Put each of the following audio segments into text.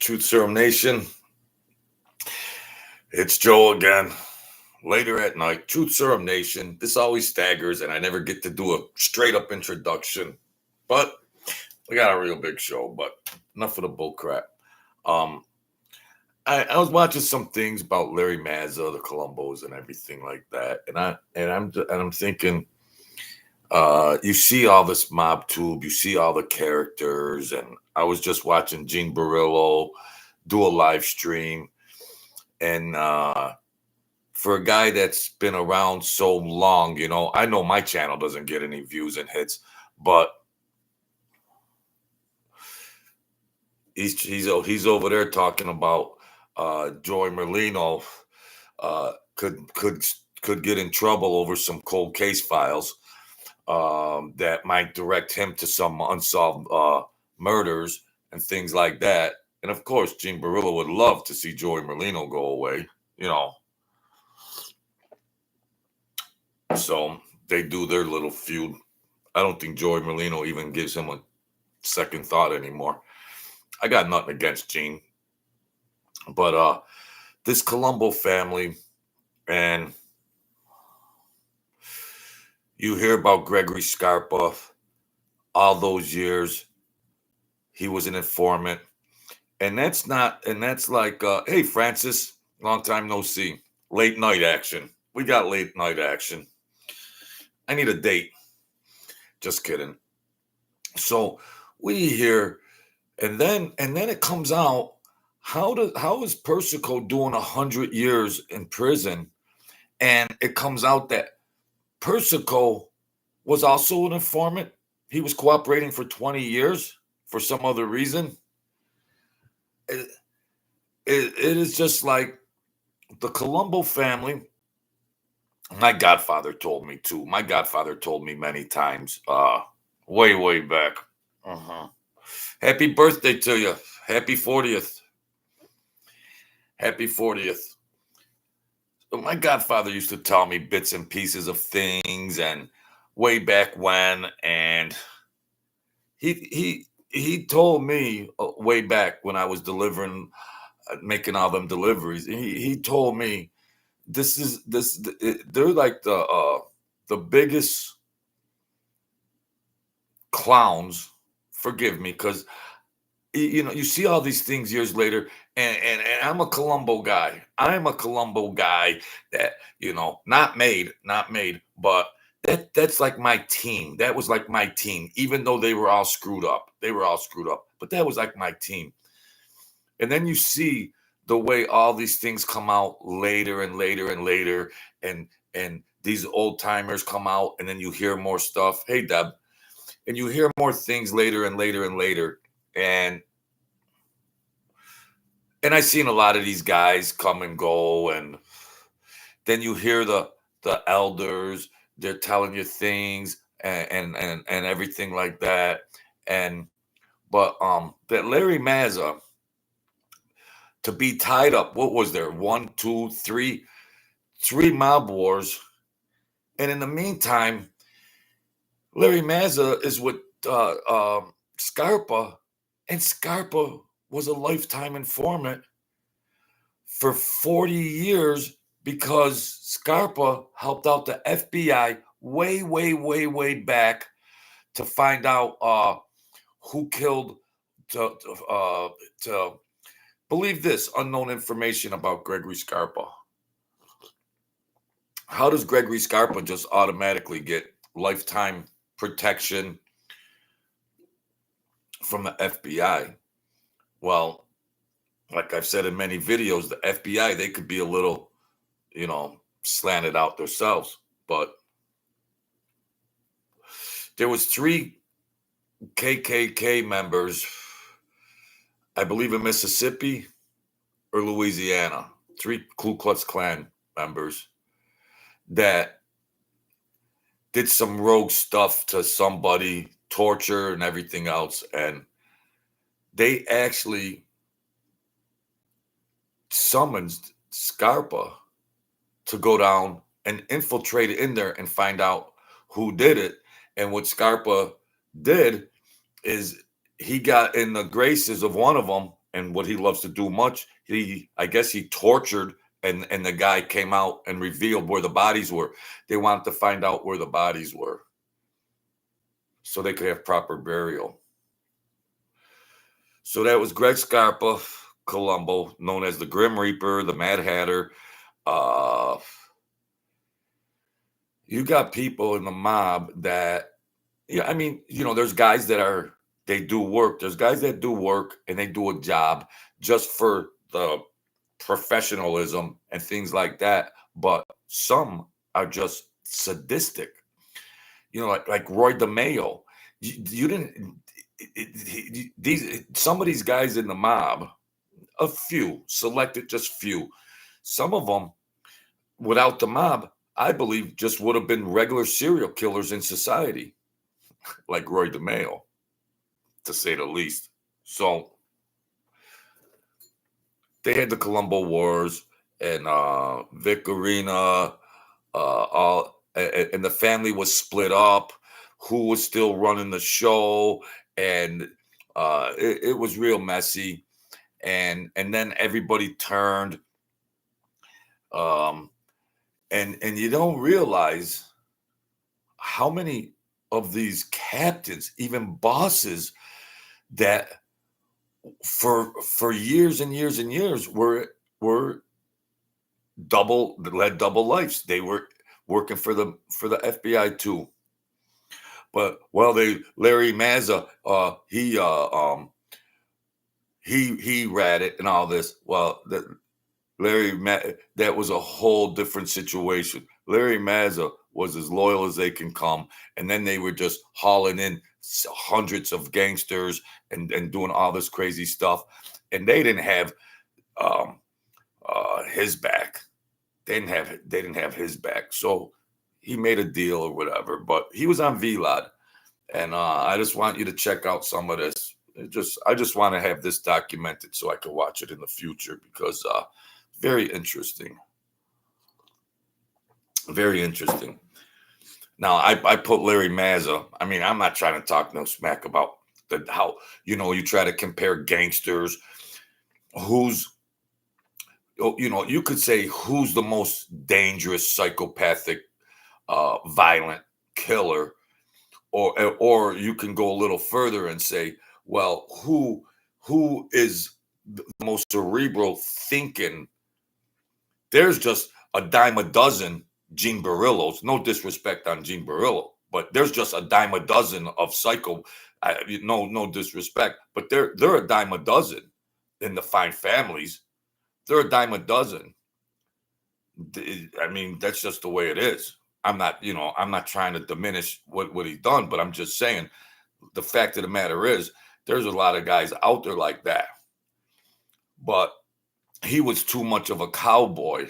Truth Serum Nation? It's Joe again. Later at night, Truth Serum Nation. This always staggers, and I never get to do a straight up introduction. But we got a real big show. But enough of the bull crap. I was watching some things about Larry Mazza, the Colombos, and everything like that, and I'm thinking, you see all this mob tube, you see all the characters, and I was just watching Gene Barillo do a live stream, and for a guy that's been around so long, I know my channel doesn't get any views and hits, but he's over there talking about Joey Merlino could get in trouble over some cold case files that might direct him to some unsolved murders and things like that. And of course, Gene Barillo would love to see Joey Merlino go away, So they do their little feud. I don't think Joey Merlino even gives him a second thought anymore. I got nothing against Gene. But this Colombo family, and you hear about Gregory Scarpa, all those years, he was an informant. And that's like, hey, Francis, long time no see. Late night action. We got late night action. I need a date. Just kidding. So we hear, and then it comes out, how is Persico doing 100 years in prison? And it comes out that Persico was also an informant. He was cooperating for 20 years for some other reason. It is just like the Colombo family. My godfather told me too. My godfather told me many times, way back. Happy birthday to you. Happy 40th. Happy 40th. So my godfather used to tell me bits and pieces of things, and way back when, and he told me way back when I was making all them deliveries. He told me they're like the biggest clowns. Forgive me, because you see all these things years later, and I'm a Colombo guy. I'm a Colombo guy that, not made, but that's like my team. That was like my team, even though they were all screwed up. But that was like my team. And then you see the way all these things come out later and later and later, and these old timers come out, and then you hear more stuff. Hey, Deb. And you hear more things later and later and later. And I seen a lot of these guys come and go, and then you hear the elders, they're telling you things and everything like that. But that Larry Mazza, to be tied up, what was there? 1, 2, 3 mob wars. And in the meantime, Larry Mazza is with Scarpa, and Scarpa was a lifetime informant for 40 years because Scarpa helped out the FBI way back to find out who killed, to believe this, unknown information about Gregory Scarpa. How does Gregory Scarpa just automatically get lifetime protection from the FBI? Well, like I've said in many videos, the FBI, they could be a little, slanted out themselves. But there was 3 KKK members, I believe in Mississippi or Louisiana, 3 Ku Klux Klan members that did some rogue stuff to somebody, torture and everything else. And they actually summoned Scarpa to go down and infiltrate in there and find out who did it. And what Scarpa did is he got in the graces of one of them, and what he loves to do much, I guess he tortured, and the guy came out and revealed where the bodies were. They wanted to find out where the bodies were so they could have proper burial. So that was Greg Scarpa, Colombo, known as the Grim Reaper, the Mad Hatter. Uh, you got people in the mob that, yeah, I mean, there's guys they do work. There's guys that do work and they do a job just for the professionalism and things like that. But some are just sadistic, like Roy DeMayo. You didn't, some of these guys in the mob, a few, selected, just few. Some of them, without the mob, I believe just would have been regular serial killers in society, like Roy DeMayo, to say the least. So they had the Colombo Wars and Vic Arena, and the family was split up. Who was still running the show, and it was real messy. And then everybody turned, um, and you don't realize how many of these captains, even bosses, that for years and years and years were led double lives. They were working for the FBI too. But Larry Mazza, he ratted and all this. Well, that was a whole different situation. Larry Mazza was as loyal as they can come, and then they were just hauling in hundreds of gangsters and doing all this crazy stuff, and they didn't have his back. They didn't have his back. So he made a deal or whatever. But he was on VLOD, and I just want you to check out some of this. I just want to have this documented so I can watch it in the future, because very interesting. Very interesting. Now, I put Larry Mazza. I mean, I'm not trying to talk no smack about how, you try to compare gangsters. You could say who's the most dangerous, psychopathic, violent killer, or you can go a little further and say, well, who is the most cerebral thinking? There's just a dime a dozen Gene Barillos. No disrespect on Gene Barillo, but there's just a dime a dozen of psycho. No disrespect, but they're a dime a dozen in the Fine Families. They're a dime a dozen. I mean, that's just the way it is. I'm not trying to diminish what he's done, but I'm just saying the fact of the matter is there's a lot of guys out there like that. But he was too much of a cowboy.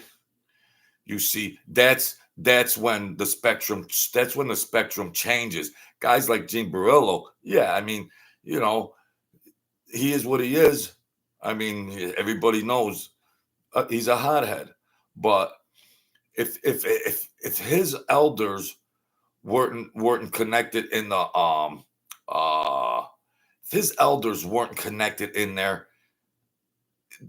You see, that's when the spectrum changes. Guys like Gene Barillo, yeah, I mean, he is what he is. I mean, everybody knows he's a hothead. But if his elders weren't connected in the if his elders weren't connected in there,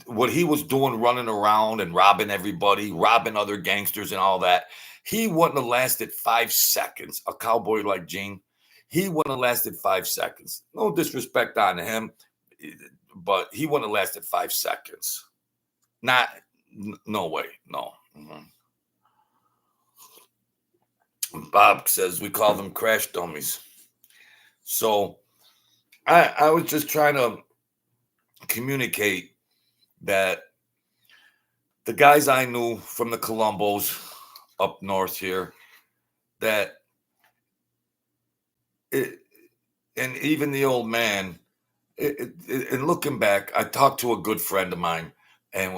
what he was doing, running around and robbing everybody, robbing other gangsters and all that, he wouldn't have lasted 5 seconds. A cowboy like Gene, he wouldn't have lasted 5 seconds. No disrespect on him, but he wouldn't have lasted 5 seconds. No way, no. Bob says we call them crash dummies. So I was just trying to communicate that the guys I knew from the Colombos up north here, that and even the old man, and looking back, I talked to a good friend of mine, and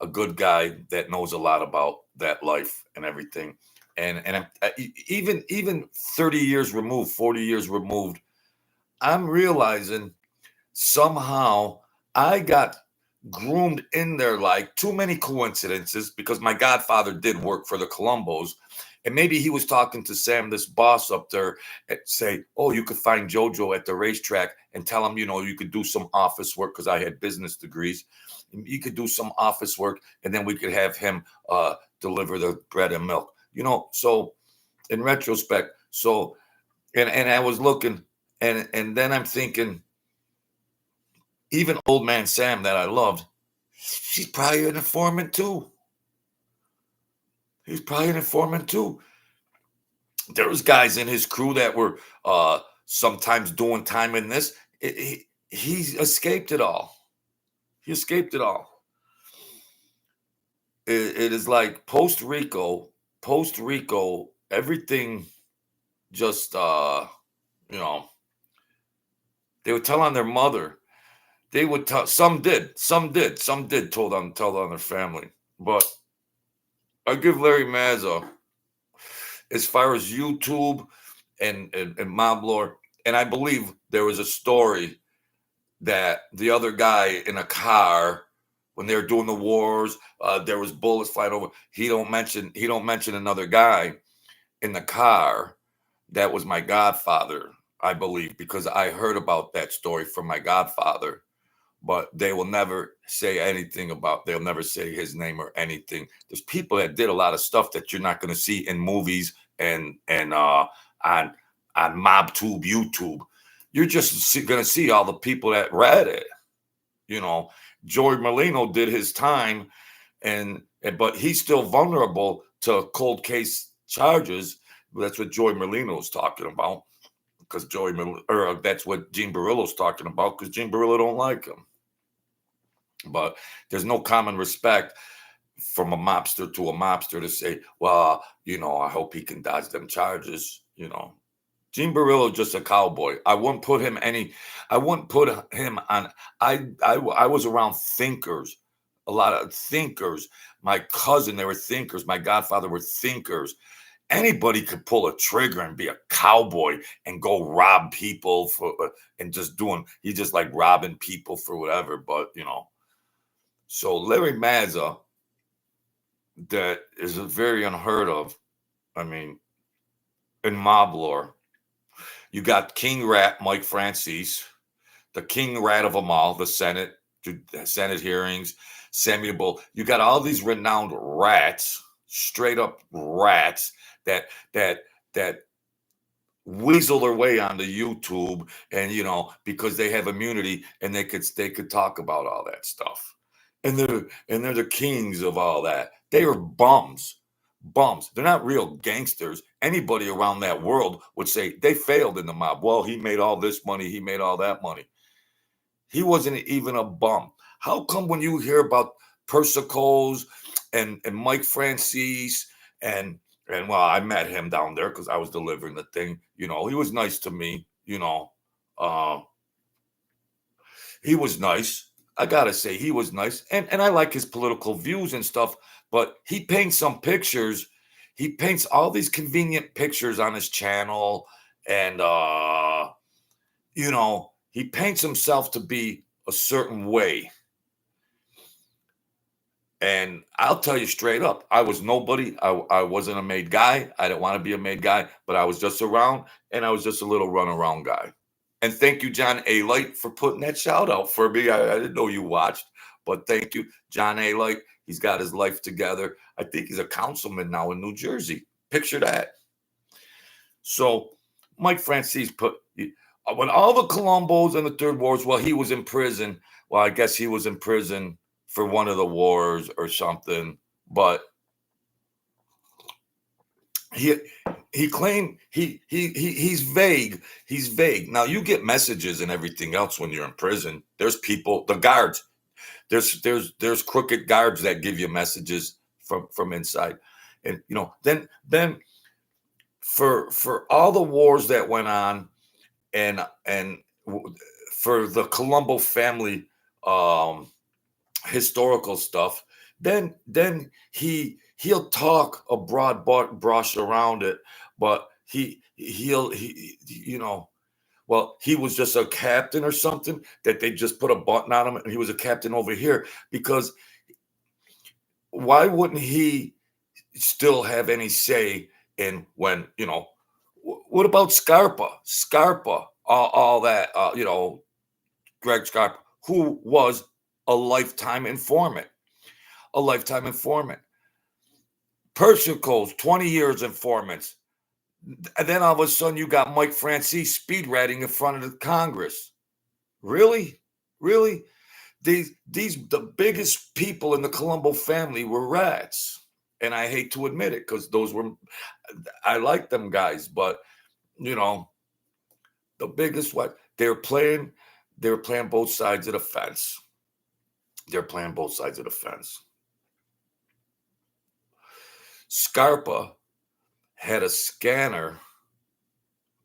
a good guy that knows a lot about that life and everything. And even 30 years removed, 40 years removed, I'm realizing somehow I got groomed in there, like too many coincidences, because my godfather did work for the Colombos, And maybe he was talking to Sam, this boss up there, and say, "Oh, you could find JoJo at the racetrack and tell him, you could do some office work because I had business degrees. You could do some office work, and then we could have him deliver the bread and milk." So in retrospect, and I was looking, and then I'm thinking, even old man Sam that I loved, he's probably an informant too. He's probably an informant too. There was guys in his crew that were sometimes doing time in this. He escaped it all. He escaped it all. It is like post Rico, everything just they would tell on their mother. They would tell, some did tell on their family. But I give Larry Mazza, as far as YouTube and mob lore, and I believe there was a story that the other guy in a car, when they were doing the wars, there was bullets flying over. He don't mention another guy in the car. That was my godfather, I believe, because I heard about that story from my godfather. But they will never say anything about. They'll never say his name or anything. There's people that did a lot of stuff that you're not going to see in movies and on MobTube, YouTube. You're just going to see all the people that read it. Joey Merlino did his time, but he's still vulnerable to cold case charges. That's what Joey Merlino is talking about, because that's what Gene Barillo's talking about, because Gene Barillo don't like him. But there's no common respect from a mobster to a mobster to say, well, I hope he can dodge them charges. Gene Barillo is just a cowboy. I wouldn't put him on. I was around thinkers, a lot of thinkers. My cousin, they were thinkers. My godfather were thinkers. Anybody could pull a trigger and be a cowboy and go rob people and he just like robbing people for whatever. But, so Larry Mazza, that is very unheard of. I mean, in mob lore, you got King Rat, Mike Francis, the King Rat of them all, the Senate hearings, Samuel Bull. You got all these renowned rats, straight up rats that weasel their way onto YouTube, and because they have immunity and they could talk about all that stuff. And they're the kings of all that. They are bums. They're not real gangsters. Anybody around that world would say they failed in the mob. Well, he made all this money. He made all that money. He wasn't even a bum. How come when you hear about Persicos and Mike Francis and well, I met him down there because I was delivering the thing. He was nice to me. He was nice. I gotta say, he was nice, and I like his political views and stuff. But he paints some pictures. He paints all these convenient pictures on his channel, and he paints himself to be a certain way. And I'll tell you straight up, I was nobody. I wasn't a made guy. I didn't want to be a made guy, but I was just around, and I was just a little runaround guy. And thank you, John A. Light, for putting that shout out for me. I didn't know you watched, but thank you, John A. Light. He's got his life together. I think he's a councilman now in New Jersey. Picture that. So Mike Francis when all the Colombos and the Third Wars, well, he was in prison. Well, I guess he was in prison for one of the wars or something, but he claimed he's vague. He's vague. Now you get messages and everything else when you're in prison. There's people, the guards. There's crooked guards that give you messages from inside, and then for all the wars that went on, and for the Colombo family historical stuff, then he'll talk a broad brush around it, but well, he was just a captain or something that they just put a button on him, and he was a captain over here. Because why wouldn't he still have any say And when, what about Scarpa? Scarpa, all that, Greg Scarpa, who was a lifetime informant, a lifetime informant. Persico's 20 years informants. And then all of a sudden you got Mike Francis speed ratting in front of the Congress. Really? Really? These the biggest people in the Colombo family were rats. And I hate to admit it, because I like them guys, but the biggest what they're playing both sides of the fence. They're playing both sides of the fence. Scarpa had a scanner,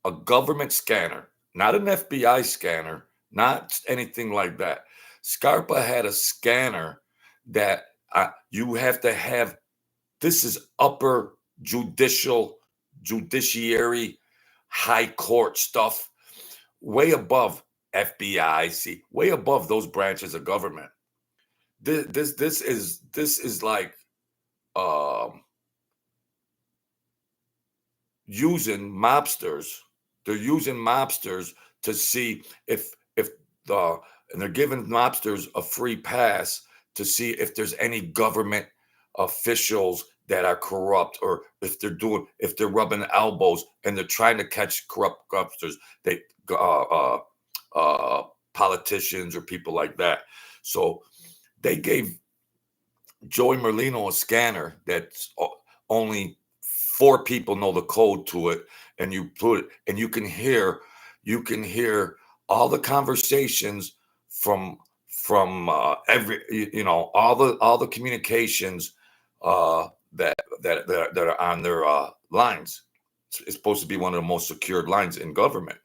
a government scanner, not an FBI scanner, not anything like that. Scarpa had a scanner that you have to have. This is upper judiciary, high court stuff, way above FBI, way above those branches of government. This is like using mobsters. They're using mobsters to see if and they're giving mobsters a free pass to see if there's any government officials that are corrupt, or if they're rubbing elbows and they're trying to catch corrupt mobsters, politicians or people like that. So they gave Joey Merlino a scanner that's only 4 people know the code to it, and you put it, and you can hear all the conversations from every all the communications that are on their lines. It's supposed to be one of the most secured lines in government.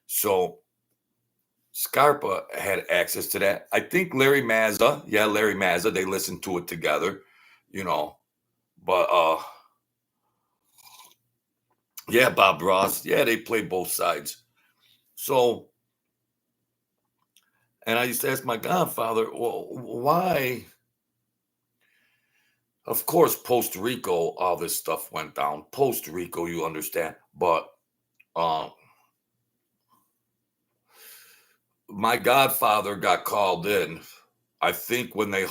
So Scarpa had access to that. I think Larry Mazza, they listened to it together, but yeah, Bob Ross, yeah, they play both sides. So, and I used to ask my godfather, well, why? Of course, post Rico, all this stuff went down. Post Rico, you understand, but my godfather got called in. I think when they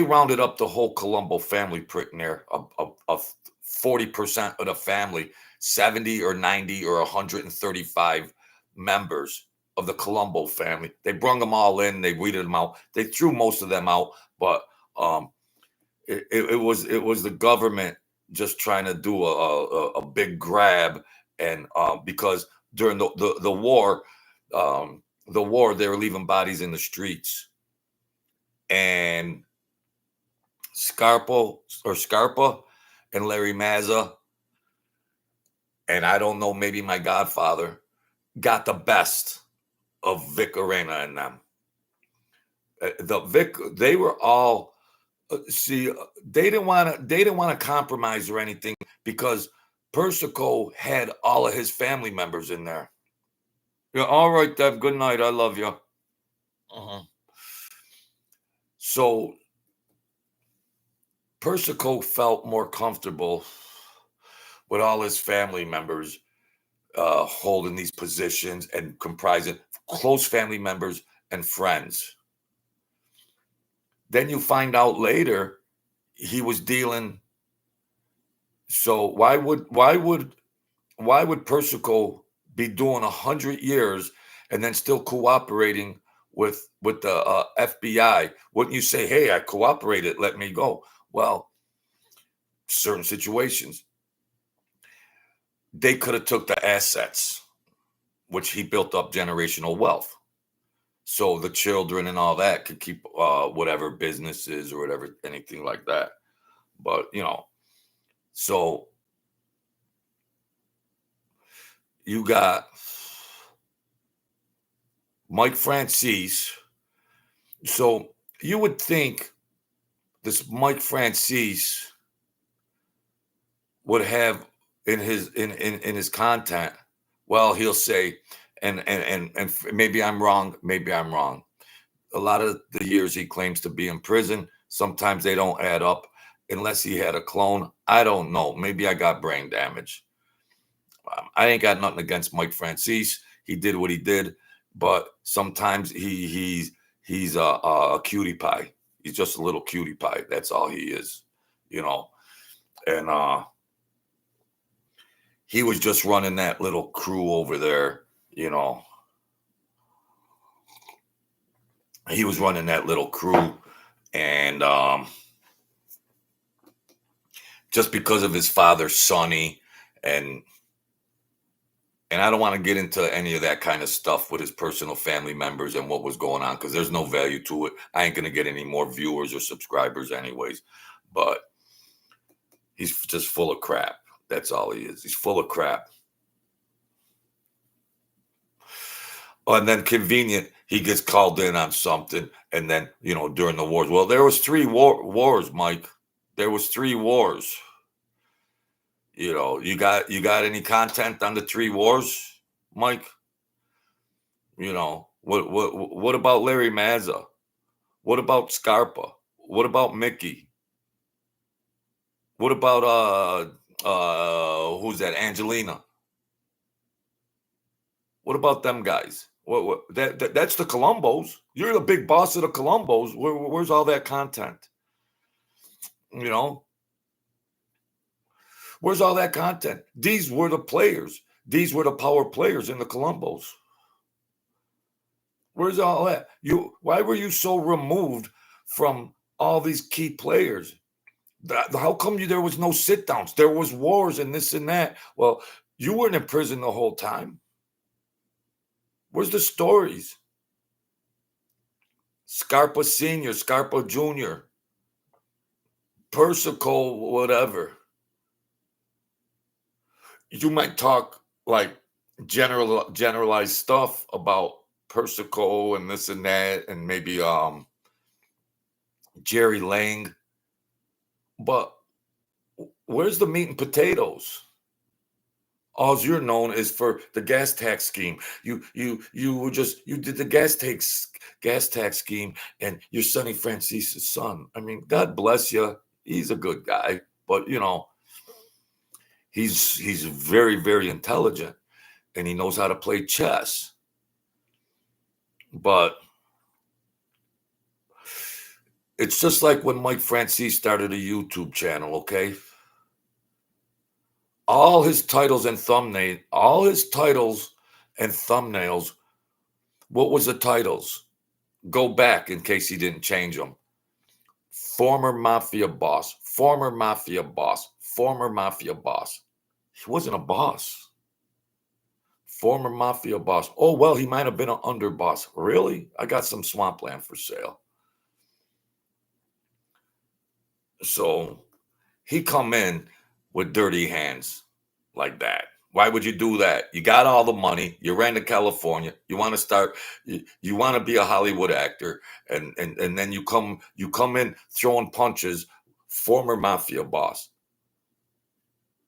rounded up the whole Colombo family pretty near of 40% of the family, 70 or 90 or 135 members of the Colombo family. They brung them all in. They weeded them out. They threw most of them out, but it was the government just trying to do a big grab, and because during the war, they were leaving bodies in the streets, and Scarpa and Larry Mazza, and I don't know, maybe my godfather got the best of Vic Arena and them. They were all they didn't want to compromise or anything, because Persico had all of his family members in there. Yeah, all right, Dev. Good night. I love you. So Persico felt more comfortable with all his family members holding these positions and comprising close family members and friends. Then you find out later he was dealing. So why would Persico be doing 100 years and then still cooperating with the FBI? Wouldn't you say, hey, I cooperated, let me go? Well, certain situations, they could have took the assets, which he built up generational wealth. So the children and all that could keep whatever businesses or whatever, anything like that. But, so you got Mike Francis. So you would think this Mike Francis would have in his content, well, he'll say, and maybe I'm wrong. A lot of the years he claims to be in prison, sometimes they don't add up. unless he had a clone. I don't know. Maybe I got brain damage. I ain't got nothing against Mike Francis. He did what he did, but sometimes he's a cutie pie. He's just a little cutie pie. That's all he is, you know. And he was just running that little crew over there, you know. He was running that little crew, and just because of his father, Sonny, and I don't want to get into any of that kind of stuff with his personal family members and what was going on, because there's no value to it. I ain't gonna get any more viewers or subscribers anyways. But he's just full of crap. That's all he is. He's full of crap. Oh, and then convenient, he gets called in on something, and then during the wars. Well, there was three wars, Mike. There was three wars. You got any content on the three wars, Mike? What about Larry Mazza? What about Scarpa? What about Mickey? What about who's that? Angelina? What about them guys? That's the Colombos. You're the big boss of the Colombos. Where's all that content? Where's all that content? These were the players. These were the power players in the Colombos. Where's all that? Why were you so removed from all these key players? How come there was no sit downs? There was wars and this and that. Well, you weren't in prison the whole time. Where's the stories? Scarpa Senior, Scarpa Junior, Persico, whatever. You might talk like generalized stuff about Persico and this and that, and maybe Jerry Lang, but where's the meat and potatoes? All you're known is for the gas tax scheme. You did the gas tax scheme, and you're Sonny Francis's son. I mean, God bless you. He's a good guy, but he's very, very intelligent, and he knows how to play chess. But it's just like when Mike Francis started a YouTube channel, okay? All his titles and thumbnails, what was the titles? Go back in case he didn't change them. Former Mafia boss, former Mafia boss, former Mafia boss. He wasn't a boss. Former Mafia boss. Oh, well, he might have been an underboss. Really? I got some swampland for sale. So he come in with dirty hands like that. Why would you do that? You got all the money. You ran to California. You want to start. You want to be a Hollywood actor, and then you come in throwing punches. Former Mafia boss.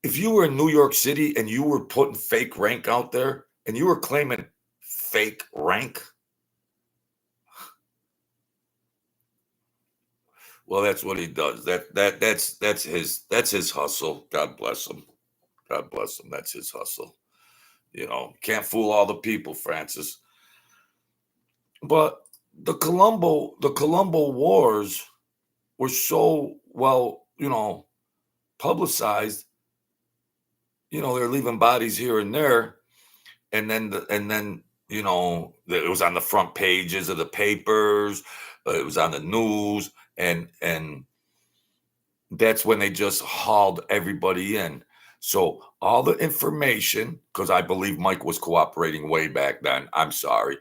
If you were in New York City and you were putting fake rank out there and you were claiming fake rank, well, that's what he does. That's his hustle. God bless him. God bless him. That's his hustle. Can't fool all the people, Francis. But the Colombo wars were so well, publicized. They're leaving bodies here and there, and then it was on the front pages of the papers. It was on the news, and that's when they just hauled everybody in. So all the information, because I believe Mike was cooperating way back then. I'm sorry.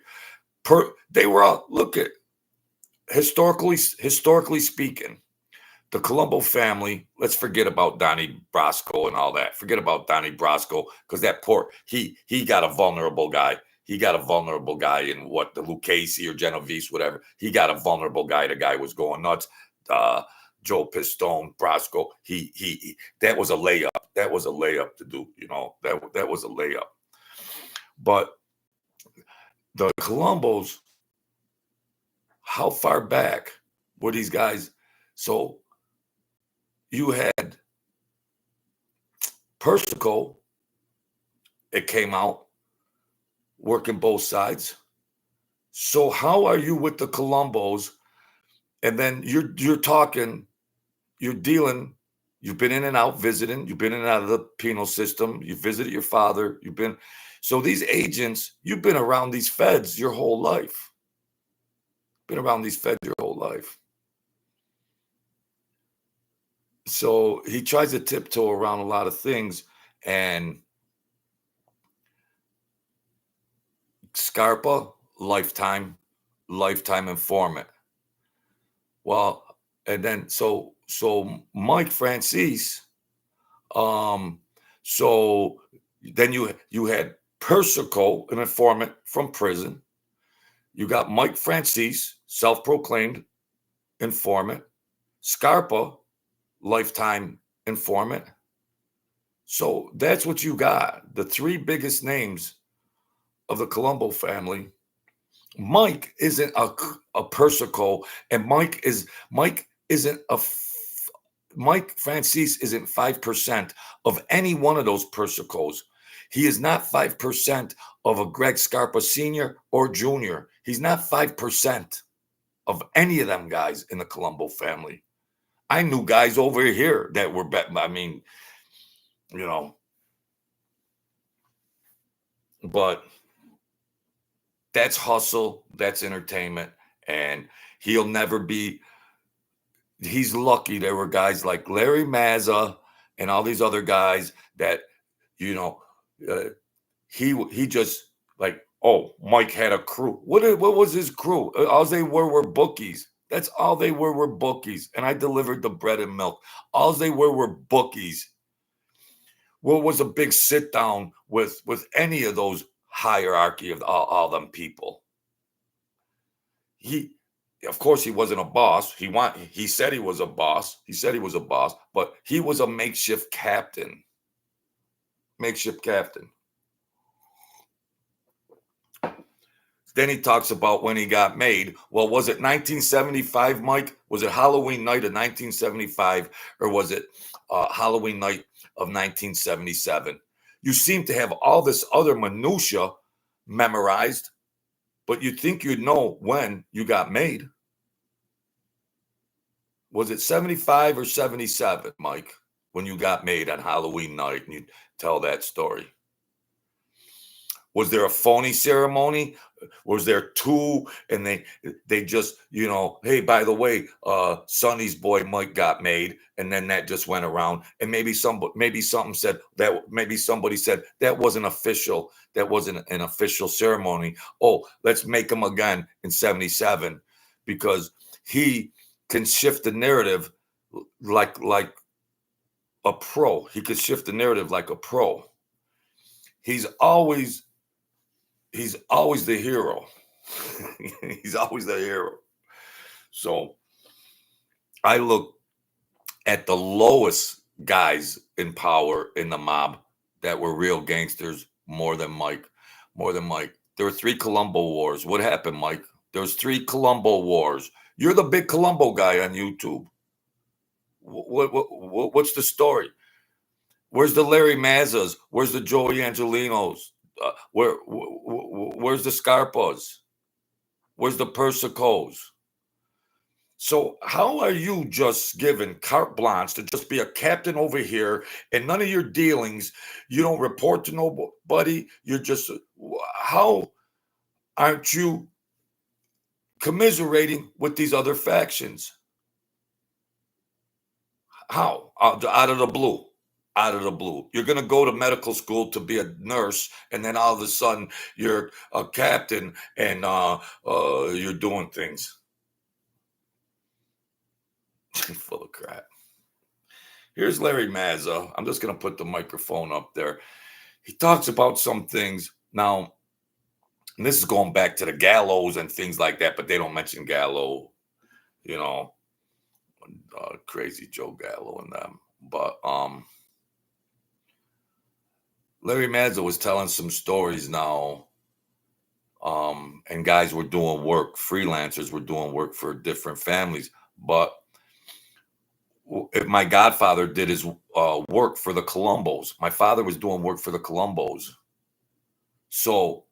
They were all, look at, historically speaking, the Colombo family, let's forget about Donnie Brasco and all that. Forget about Donnie Brasco, because that he got a vulnerable guy. He got a vulnerable guy in the Lucchese or Genovese, whatever. He got a vulnerable guy. The guy was going nuts. Joe Pistone, Brasco, he that was a layup. That was a layup to do, that was a layup. But the Colombos, how far back were these guys? So You had Persico, it came out, working both sides. So how are you with the Colombos? And then you're talking, you're dealing, you've been in and out visiting, you've been in and out of the penal system, you visited your father, you've been, so these agents, you've been around these feds your whole life. Been around these feds your whole life. So he tries to tiptoe around a lot of things, and Scarpa, lifetime informant. Well, and then so Mike Francis, um, so then you had Persico, an informant from prison. You got Mike Francis, self-proclaimed informant. Scarpa, lifetime informant. So that's what you got. The three biggest names of the Colombo family. Mike isn't a Persico, and Mike isn't Mike Francis isn't 5% of any one of those Persicos. He is not 5% of a Greg Scarpa Sr. or Jr. He's not 5% of any of them guys in the Colombo family. I knew guys over here that were I mean, you know, but that's hustle, that's entertainment, and he'll never be. He's lucky there were guys like Larry Mazza and all these other guys that, you know, uh, he just like, oh, Mike had a crew. What was his crew? All they were bookies. That's all they were bookies. And I delivered the bread and milk. All they were bookies. What was a big sit down with any of those hierarchy of all them people? He, of course, he wasn't a boss. He said he was a boss. He said he was a boss, but he was a makeshift captain. Makeshift captain. Then he talks about when he got made. Well, was it 1975, Mike? Was it Halloween night of 1975, or was it Halloween night of 1977? You seem to have all this other minutia memorized, but you'd think you'd know when you got made. Was it 75 or 77, Mike, when you got made on Halloween night, and you tell that story? Was there a phony ceremony? Was there two, and they just, you know, hey, by the way, Sonny's boy Mike got made, and then that just went around, and maybe something said that, maybe somebody said that wasn't official, that wasn't an official ceremony. Oh, let's make him again in 77 because he can shift the narrative like a pro. He could shift the narrative like a pro. He's always the hero. He's always the hero. So I look at the lowest guys in power in the mob that were real gangsters more than Mike. There were 3 Colombo wars. What happened, Mike? There's 3 Colombo wars. You're the big Colombo guy on YouTube. What's the story? Where's the Larry Mazzas? Where's the Joey Angelinos? Where's the Scarpas? Where's the Persicos? So how are you just given carte blanche to just be a captain over here, and none of your dealings, you don't report to nobody? You're just, how aren't you commiserating with these other factions? How? Out of the blue. Out of the blue. You're going to go to medical school to be a nurse, and then all of a sudden you're a captain and you're doing things. Full of crap. Here's Larry Mazza. I'm just going to put the microphone up there. He talks about some things. Now, and this is going back to the gallows and things like that, but they don't mention Gallo, you know, Crazy Joe Gallo and them. But Larry Mazza was telling some stories now, and guys were doing work, freelancers were doing work for different families. But if my godfather did his work for the Colombos. My father was doing work for the Colombos. So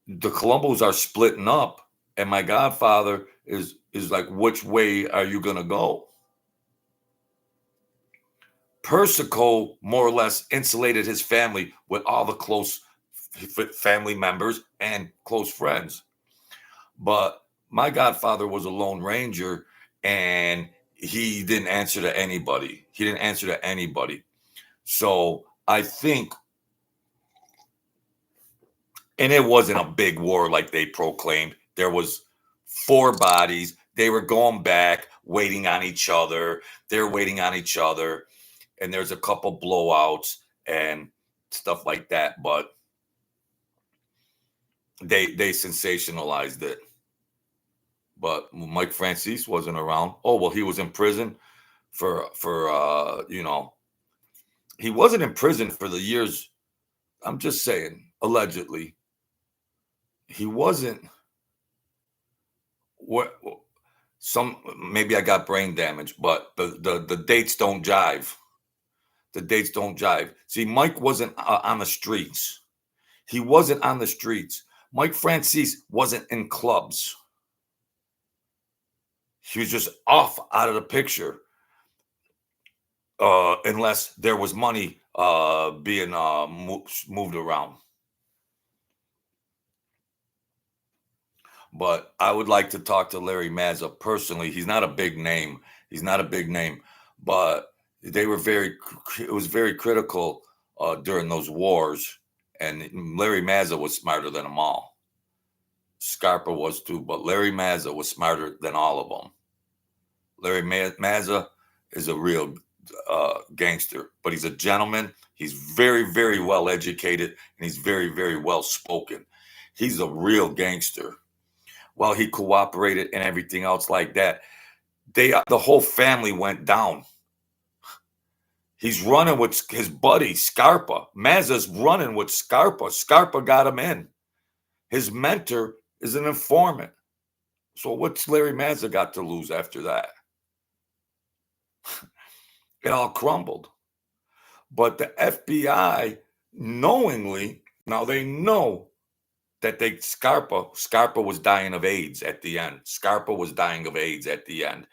the Colombos are splitting up, and my godfather is like, which way are you gonna go? Persico more or less insulated his family with all the close family members and close friends. But my godfather was a lone ranger, and he didn't answer to anybody. He didn't answer to anybody. So I think, and it wasn't a big war like they proclaimed. There was 4 bodies. They were going back, waiting on each other. They're waiting on each other, and there's a couple blowouts and stuff like that. But they sensationalized it. But Mike Francis wasn't around. Oh well, he was in prison for he wasn't in prison for the years. I'm just saying, allegedly, he wasn't. What some maybe I got brain damage, but the dates don't jive. The dates don't jive. See, Mike wasn't on the streets. He wasn't on the streets. Mike Francis wasn't in clubs. He was just off out of the picture, unless there was money being moved around. But I would like to talk to Larry Mazza personally. He's not a big name. He's not a big name, but they were it was very critical during those wars. And Larry Mazza was smarter than them all. Scarpa was too, but Larry Mazza was smarter than all of them. Larry Mazza is a real gangster, but he's a gentleman. He's very, very well educated, and he's very, very well spoken. He's a real gangster. While he cooperated and everything else like that, the whole family went down. He's running with his buddy Scarpa. Mazza's running with Scarpa. Scarpa got him in. His mentor is an informant. So what's Larry Mazza got to lose after that? It all crumbled. But the FBI knowingly, now they know that Scarpa was dying of AIDS at the end. Scarpa was dying of AIDS at the end.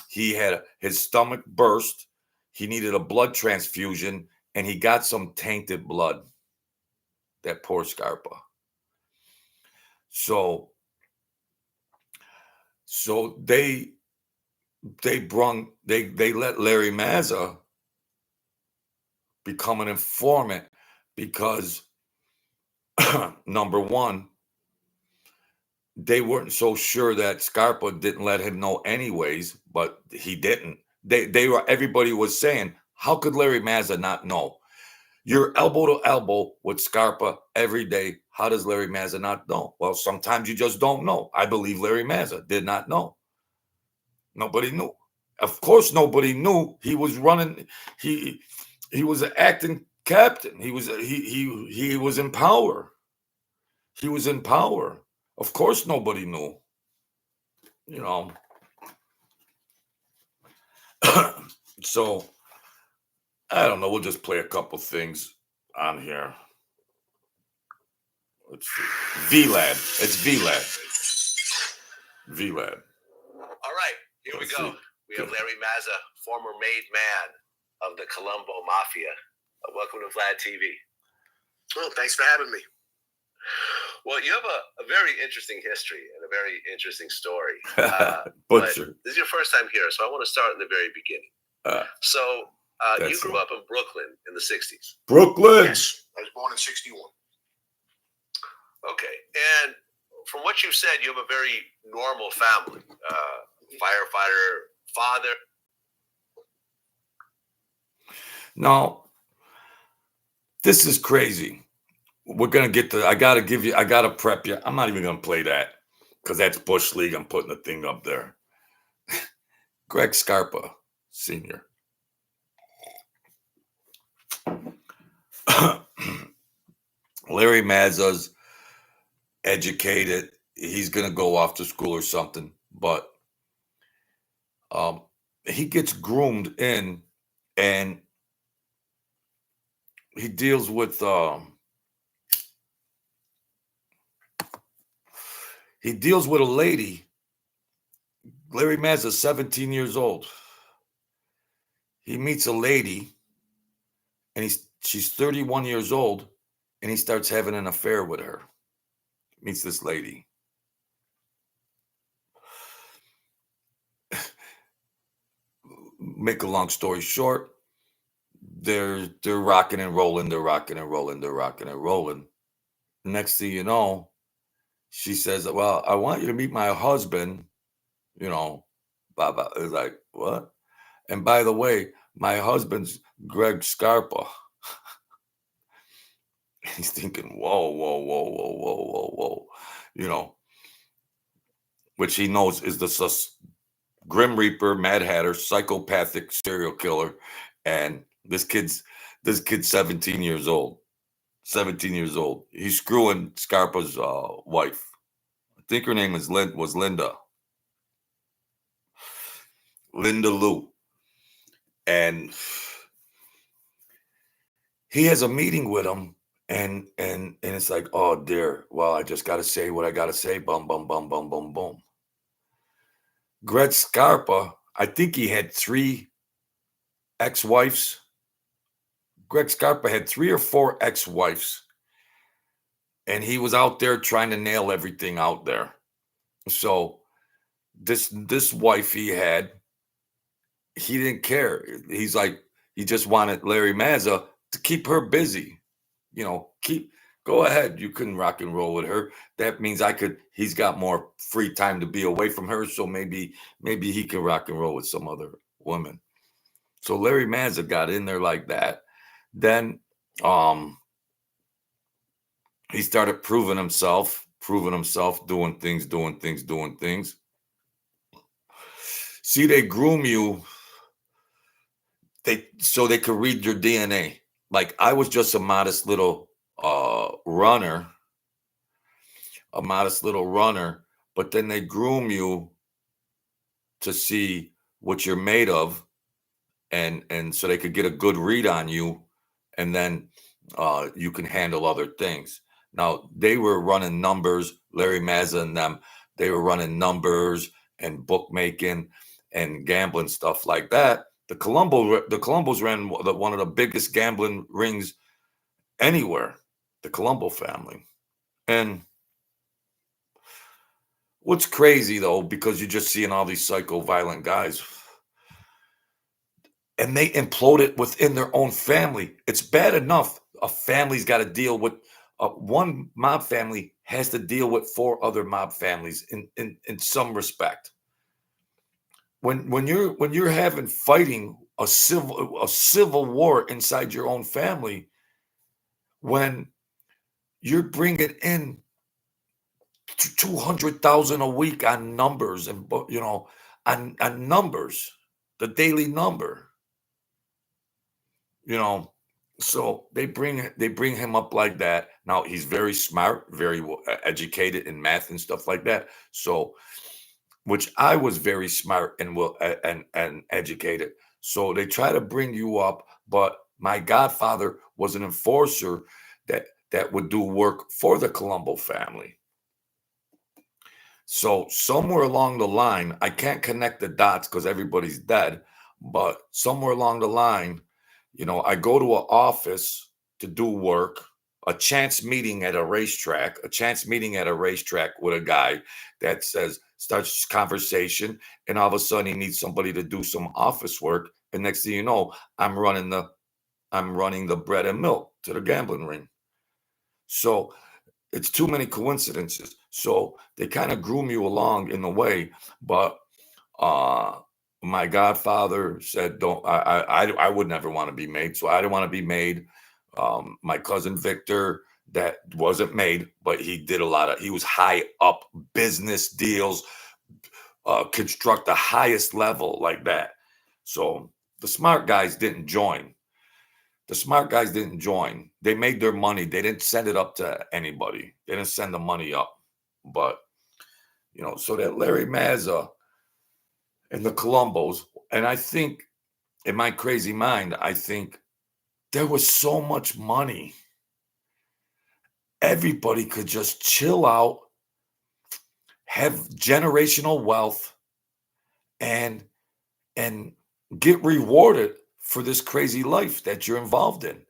He had his stomach burst. He needed a blood transfusion, and he got some tainted blood. That poor Scarpa. So they let Larry Mazza become an informant because number one, they weren't so sure that Scarpa didn't let him know anyways, but he didn't. Everybody was saying, how could Larry Mazza not know? You're elbow to elbow with Scarpa every day. How does Larry Mazza not know? Well, sometimes you just don't know. I believe Larry Mazza did not know. Nobody knew. Of course, nobody knew. He was running. He was an acting captain. He was in power. He was in power. Of course, nobody knew. So I don't know. We'll just play a couple things on here. Let's see. VLAD. It's VLAD. VLAD. All right, here we go. We have Larry Mazza, former made man of the Colombo Mafia. Welcome to Vlad TV. Well, thanks for having me. Well, you have a very interesting history and a very interesting story. Butcher. This is your first time here, so I want to start in the very beginning. You grew up in Brooklyn in the 60s. Brooklyn? Yes, I was born in 61. Okay, and from what you've said, you have a very normal family. Firefighter father. No, this is crazy. We're going to get to, I got to prep you. I'm not even going to play that because that's Bush League. I'm putting the thing up there. Greg Scarpa, Sr. Larry Mazza's educated. He's going to go off to school or something, but he gets groomed in, and he deals with a lady. Larry Mazza, 17 years old. He meets a lady, and she's 31 years old, and he starts having an affair with her. Meets this lady. Make a long story short, they're rocking and rolling, they're rocking and rolling, they're rocking and rolling. Next thing you know, she says, "Well, I want you to meet my husband." You know, blah blah. It's like, what? And by the way, my husband's Greg Scarpa. He's thinking, whoa, whoa, whoa, whoa, whoa, whoa, whoa. You know, which he knows is the Grim Reaper, Mad Hatter, psychopathic serial killer, and this kid's 17 years old. 17 years old. He's screwing Scarpa's wife. I think her name was Linda. Linda Lou. And he has a meeting with him, and it's like, oh dear, well, I just gotta say what I gotta say. Bum bum bum bum bum bum. Greg Scarpa, I think he had 3 ex-wives. Greg Scarpa had 3 or 4 ex-wives, and he was out there trying to nail everything out there. So this wife he had, he didn't care. He's like, he just wanted Larry Mazza to keep her busy. You know, go ahead. You couldn't rock and roll with her. That means he's got more free time to be away from her. So maybe he can rock and roll with some other woman. So Larry Mazza got in there like that. Then he started proving himself, doing things. See, they groom you. So they could read your DNA. Like, I was just a modest little runner, but then they groom you to see what you're made of, and so they could get a good read on you, and then you can handle other things. Now, they were running numbers, Larry Mazza and them, they were running numbers and bookmaking and gambling, stuff like that. The Colombos ran one of the biggest gambling rings anywhere, the Colombo family. And what's crazy, though, because you're just seeing all these psycho violent guys, and they imploded within their own family. It's bad enough a family's got to deal with one mob family has to deal with 4 other mob families in some respect. When you're having fighting a civil war inside your own family, when you're bringing in 200,000 a week on numbers, and on numbers, the daily number, so they bring him up like that. Now, he's very smart, very educated in math and stuff like that. So, which I was very smart and and educated. So they try to bring you up, but my godfather was an enforcer that would do work for the Colombo family. So somewhere along the line, I can't connect the dots because everybody's dead, but somewhere along the line, I go to an office to do work, a chance meeting at a racetrack with a guy that starts conversation, and all of a sudden he needs somebody to do some office work. And next thing you know, I'm running the bread and milk to the gambling ring. So it's too many coincidences. So they kind of groom you along in a way, but my godfather said, "Don't." I would never want to be made, so I didn't want to be made. My cousin Victor, that wasn't made, but he was high up business deals, construct the highest level like that. So the smart guys didn't join. They made their money. They didn't send it up to anybody. They didn't send the money up. But, so that Larry Mazza and the Colombos, And I think, in my crazy mind, I think there was so much money. Everybody could just chill out, have generational wealth, and get rewarded for this crazy life that you're involved in.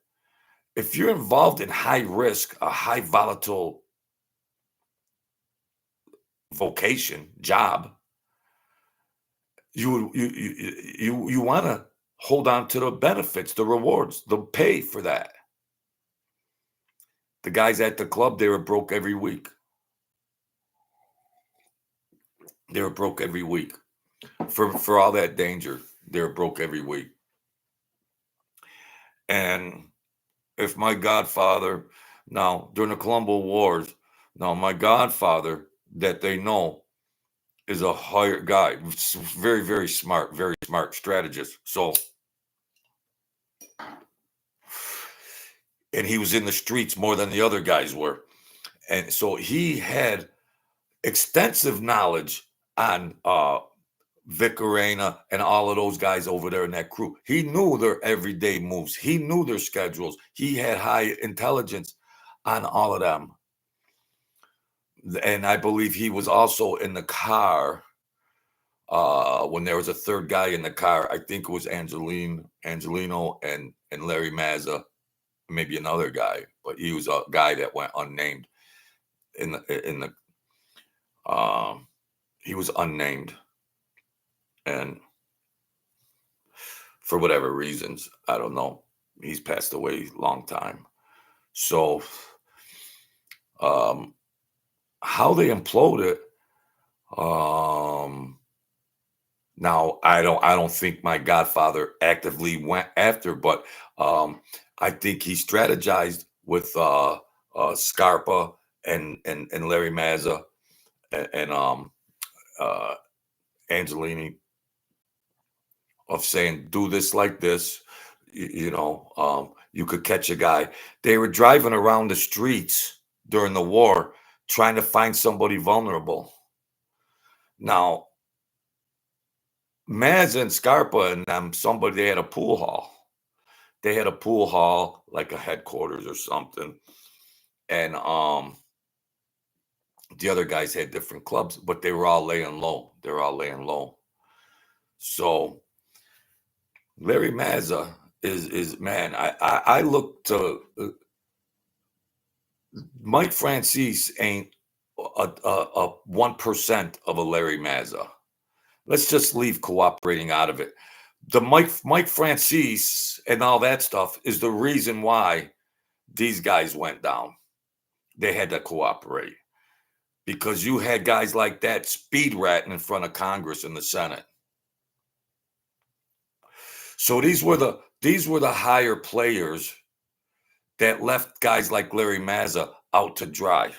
If you're involved in high risk, a high volatile vocation, job, you want to hold on to the benefits, the rewards, the pay for that. The guys at the club, they were broke every week. They were broke every week. For all that danger, they were broke every week. And if my godfather, now during the Colombo Wars, now my godfather that they know is a hired guy, very, very smart strategist. So, and he was in the streets more than the other guys were. And so he had extensive knowledge on Vic Arena and all of those guys over there in that crew. He knew their everyday moves. He knew their schedules. He had high intelligence on all of them. And I believe he was also in the car when there was a third guy in the car. I think it was Angelino and Larry Mazza, maybe another guy, but he was a guy that went unnamed he was unnamed. And for whatever reasons, I don't know, he's passed away a long time. So how they imploded, now I don't think my godfather actively went after, but I think he strategized with Scarpa and Larry Mazza and Angelini, of saying, do this like this, you could catch a guy. They were driving around the streets during the war trying to find somebody vulnerable. Now, Mazza and Scarpa and them, they had a pool hall. They had a pool hall, like a headquarters or something. And the other guys had different clubs, but they were all laying low. They were all laying low. So Larry Mazza is man. I look to Mike Francis ain't a 1% of a Larry Mazza. Let's just leave cooperating out of it. The Mike Francis and all that stuff is the reason why these guys went down. They had to cooperate because you had guys like that speed ratting in front of Congress and the Senate. So these were the higher players that left guys like Larry Mazza out to dry.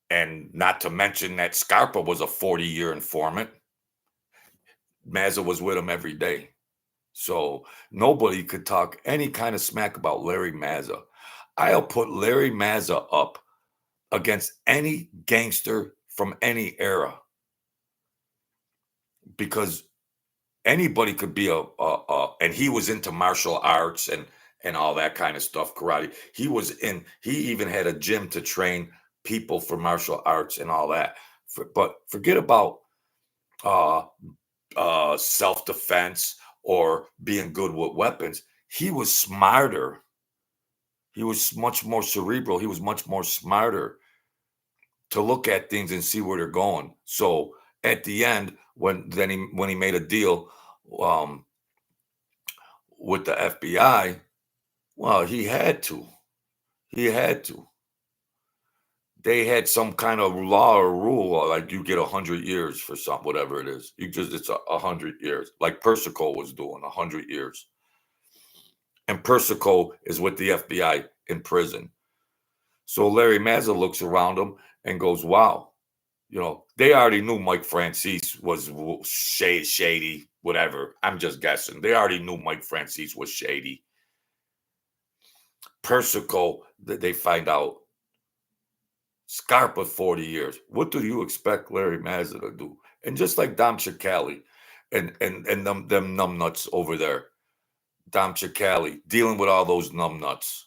And not to mention that Scarpa was a 40-year informant. Mazza was with him every day. So nobody could talk any kind of smack about Larry Mazza. I'll put Larry Mazza up against any gangster from any era, because anybody could be and he was into martial arts and all that kind of stuff, karate. He even had a gym to train people for martial arts and all that. But forget about self-defense or being good with weapons. He was smarter. He was much more cerebral. He was much more smarter to look at things and see where they're going. So at the end, when he made a deal with the FBI, well, he had to. They had some kind of law or rule, like you get 100 years for something, whatever it is. It's 100 years, like Persico was doing, 100 years. And Persico is with the FBI in prison. So Larry Mazza looks around him and goes, wow, they already knew Mike Francis was shady, whatever. I'm just guessing. They already knew Mike Francis was shady. Persico, they find out Scarpa 40 years. What do you expect Larry Mazza to do? And just like Dom Chicali and them numbnuts over there, Dom Chicali dealing with all those numbnuts.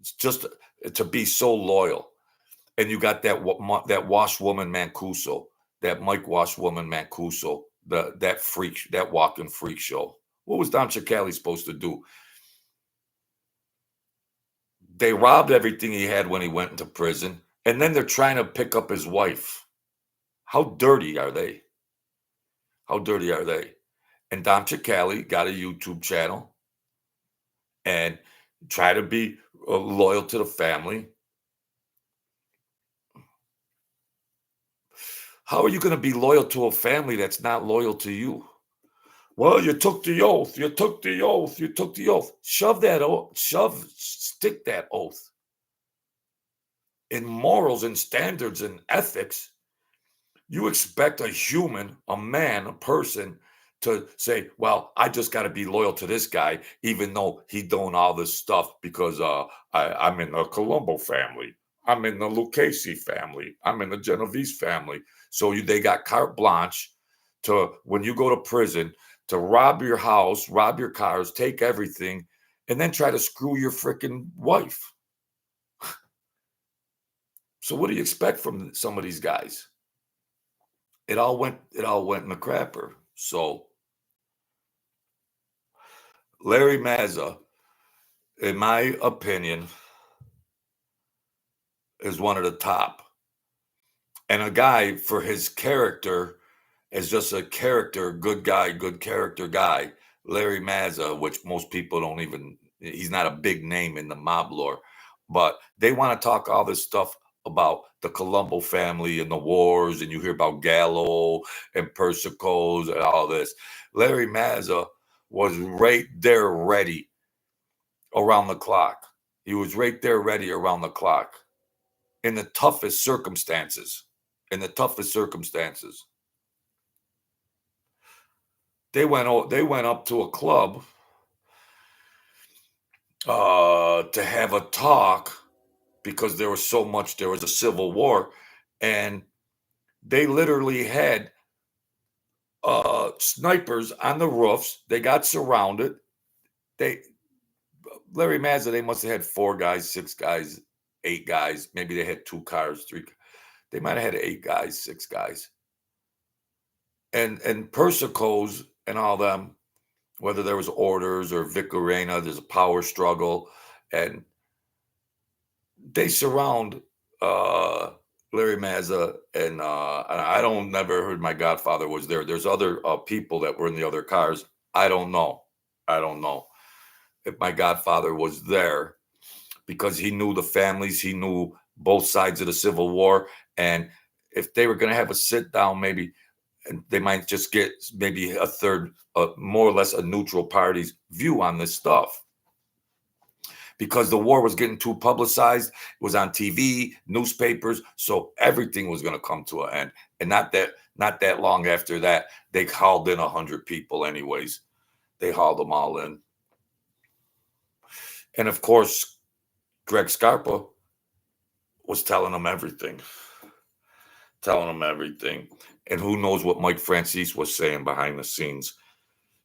It's just to be so loyal. And you got that washwoman Mancuso, that Mike washwoman Mancuso, that walking freak show. What was Dom Chicali supposed to do? They robbed everything he had when he went into prison, and then they're trying to pick up his wife. How dirty are they? How dirty are they? And Dom Chicali got a YouTube channel and try to be loyal to the family. How are you going to be loyal to a family that's not loyal to you? Well, you took the oath. You took the oath. You took the oath. Shove that oath. Stick that oath. In morals and standards and ethics, you expect a human, a man, a person to say, well, I just got to be loyal to this guy, even though he doing all this stuff because I'm in the Colombo family. I'm in the Lucchese family. I'm in the Genovese family. So they got carte blanche to, when you go to prison, to rob your house, rob your cars, take everything, and then try to screw your freaking wife. So what do you expect from some of these guys? It all went in the crapper. So Larry Mazza, in my opinion, is one of the top. And a guy, for his character, as just a character, good guy, good character guy, Larry Mazza, which most people don't even, he's not a big name in the mob lore, but they want to talk all this stuff about the Colombo family and the wars, and you hear about Gallo and Persicos and all this. Larry Mazza was right there ready around the clock. He was right there ready around the clock in the toughest circumstances. In the toughest circumstances. They went up to a club to have a talk because there was a civil war, and they literally had snipers on the roofs. They got surrounded. Larry Mazza, they must have had 4 guys, 6 guys, 8 guys. Maybe they had 2 cars, 3. They might have had 8 guys, 6 guys. And Persicos and all them, whether there was orders or Vic Arena, there's a power struggle, and they surround Larry Mazza, and I never heard my godfather was there. There's other people that were in the other cars. I don't know if my godfather was there, because he knew the families, he knew both sides of the Civil War, and if they were going to have a sit down, maybe, and they might just get maybe a third, more or less a neutral party's view on this stuff. Because the war was getting too publicized, it was on TV, newspapers, so everything was going to come to an end. And not that long after that, they hauled in 100 people anyways. They hauled them all in. And of course, Greg Scarpa was telling them everything. And who knows what Mike Francis was saying behind the scenes.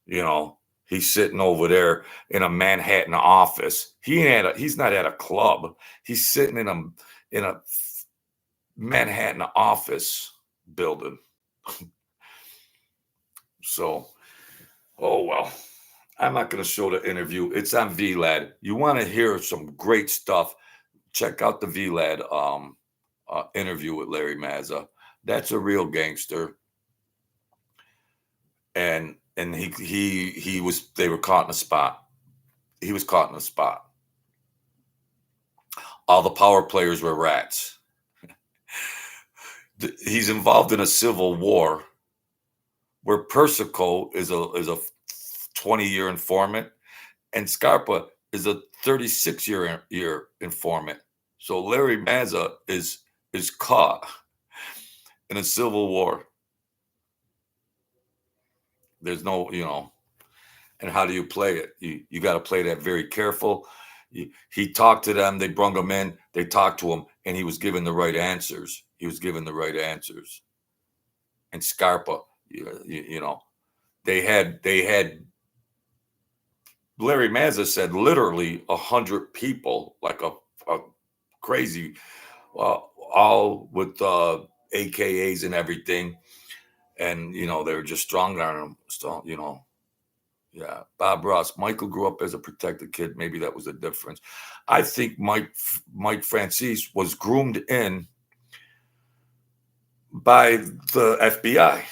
You know, he's sitting over there in a Manhattan office. He's not at a club. He's sitting in a Manhattan office building. So, oh well. I'm not going to show the interview. It's on VLAD. You want to hear some great stuff, check out the VLAD interview with Larry Mazza. That's a real gangster. And they were caught in a spot. He was caught in a spot. All the power players were rats. He's involved in a civil war where Persico is a 20-year informant, and Scarpa is a 36-year informant. So Larry Mazza is caught in a civil war. There's no, and how do you play it? You got to play that very careful. He talked to them. They brung him in. They talked to him, and he was given the right answers. And Scarpa, you know, they had Larry Mazza said literally 100 people, like a crazy, all with AKAs and everything, and you know they were just strong on him. So you know, yeah. Bob Ross, Michael grew up as a protected kid. Maybe that was the difference. I think Mike Francis was groomed in by the FBI.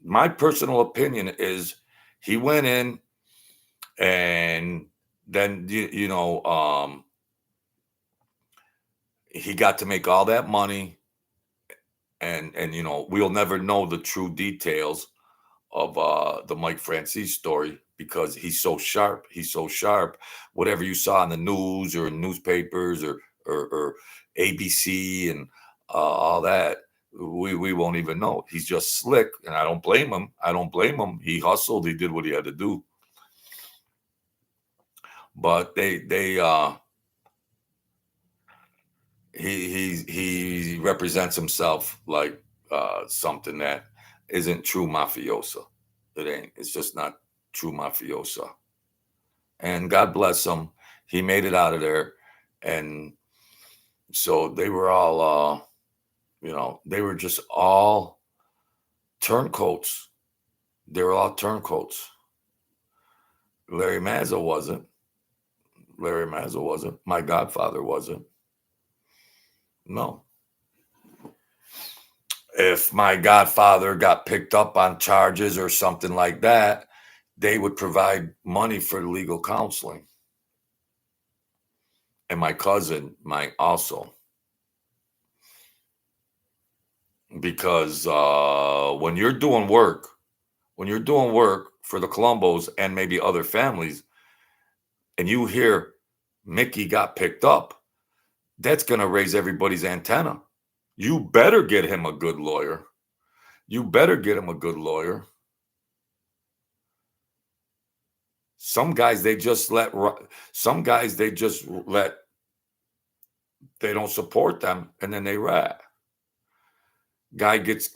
My personal opinion is he went in and then he got to make all that money, and you know we'll never know the true details of the Mike Francis story because he's so sharp. Whatever you saw in the news or in newspapers or ABC and all that, we won't even know. He's just slick, and I don't blame him. He hustled. He did what he had to do. But he represents himself like something that isn't true mafiosa. It ain't. It's just not true mafiosa. And God bless him. He made it out of there. And so they were all, they were just all turncoats. They were all turncoats. Larry Mazza wasn't. My godfather wasn't. No. If my godfather got picked up on charges or something like that, they would provide money for legal counseling. And my cousin might also. Because when you're doing work for the Colombos and maybe other families, and you hear Mickey got picked up, that's going to raise everybody's antenna. You better get him a good lawyer. Some guys they don't support them, and then they rat. Guy gets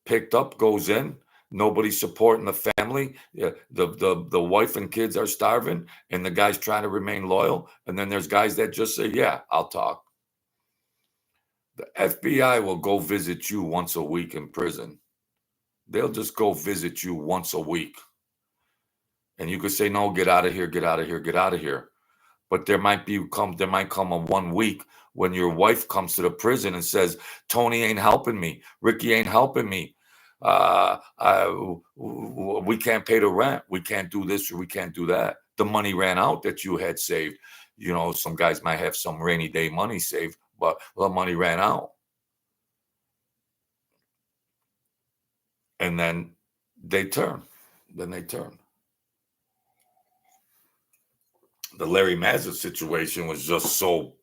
picked up, goes in. Nobody's supporting the family. Yeah, the wife and kids are starving, and the guy's trying to remain loyal. And then there's guys that just say, "Yeah, I'll talk." The FBI will go visit you once a week in prison. They'll just go visit you once a week. And you could say, "No, get out of here, get out of here, get out of here." But there might come a 1 week when your wife comes to the prison and says, "Tony ain't helping me. Ricky ain't helping me. We can't pay the rent. We can't do this or we can't do that. The money ran out that you had saved." You know, some guys might have some rainy day money saved, but the money ran out. And then they turn. The Larry Mazza situation was just so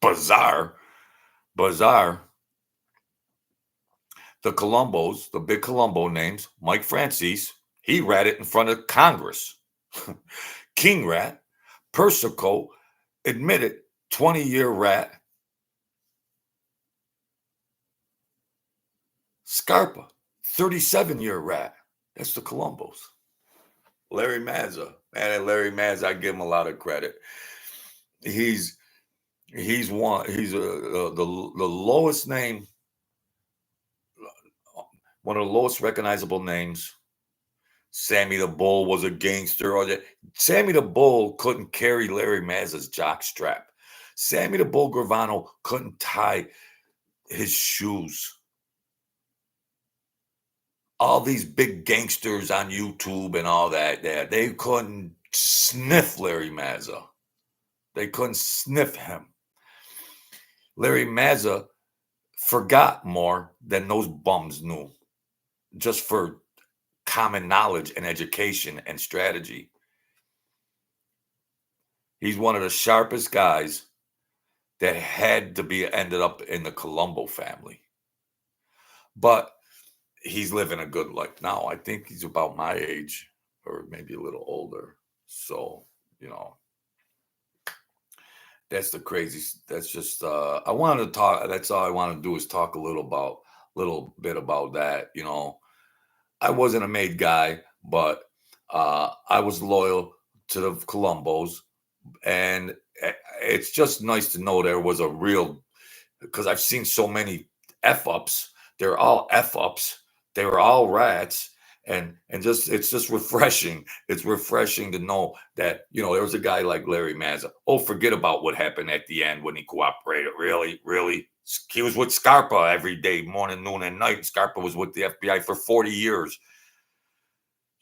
bizarre. The Colombos, the big Colombo names, Mike Francis, he ratted in front of Congress. King rat, Persico, admitted 20-year rat. Scarpa, 37-year rat. That's the Colombos. Larry Mazza. Man, Larry Mazza, I give him a lot of credit. He's the lowest name, one of the lowest recognizable names. Sammy the Bull was a gangster. Sammy the Bull couldn't carry Larry Mazza's jock strap. Sammy the Bull Gravano couldn't tie his shoes. All these big gangsters on YouTube and all that, they couldn't sniff Larry Mazza. They couldn't sniff him. Larry Mazza forgot more than those bums knew, just for common knowledge and education and strategy. He's one of the sharpest guys that had to be ended up in the Colombo family. But he's living a good life now. I think he's about my age or maybe a little older. So, That's the crazy. That's just. I wanted to talk. That's all I want to do is talk little bit about that. I wasn't a made guy, but I was loyal to the Colombos, and it's just nice to know there was a real, because I've seen so many f ups. They're all f ups. They were all rats, and just it's just refreshing. It's refreshing to know that there was a guy like Larry Mazza. Oh, forget about what happened at the end when he cooperated. Really, really, he was with Scarpa every day, morning, noon, and night. Scarpa was with the FBI for 40 years.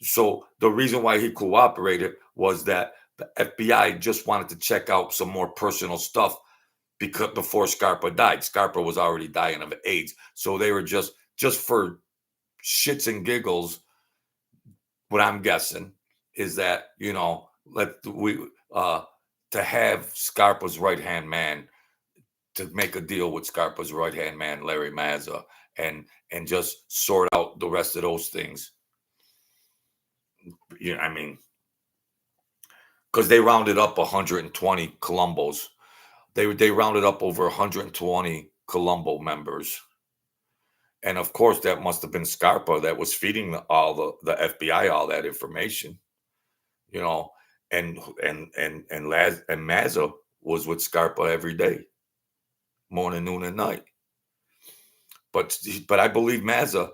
So the reason why he cooperated was that the FBI just wanted to check out some more personal stuff because before Scarpa died. Scarpa was already dying of AIDS. So they were just for shits and giggles. What I'm guessing is that, to have Scarpa's right-hand man, to make a deal with Scarpa's right-hand man, Larry Mazza, and just sort out the rest of those things. I mean, because they rounded up 120 Colombos. They rounded up over 120 Colombo members. And of course, that must have been Scarpa that was feeding all the FBI all that information, and Mazza was with Scarpa every day, morning, noon, and night. But I believe Mazza.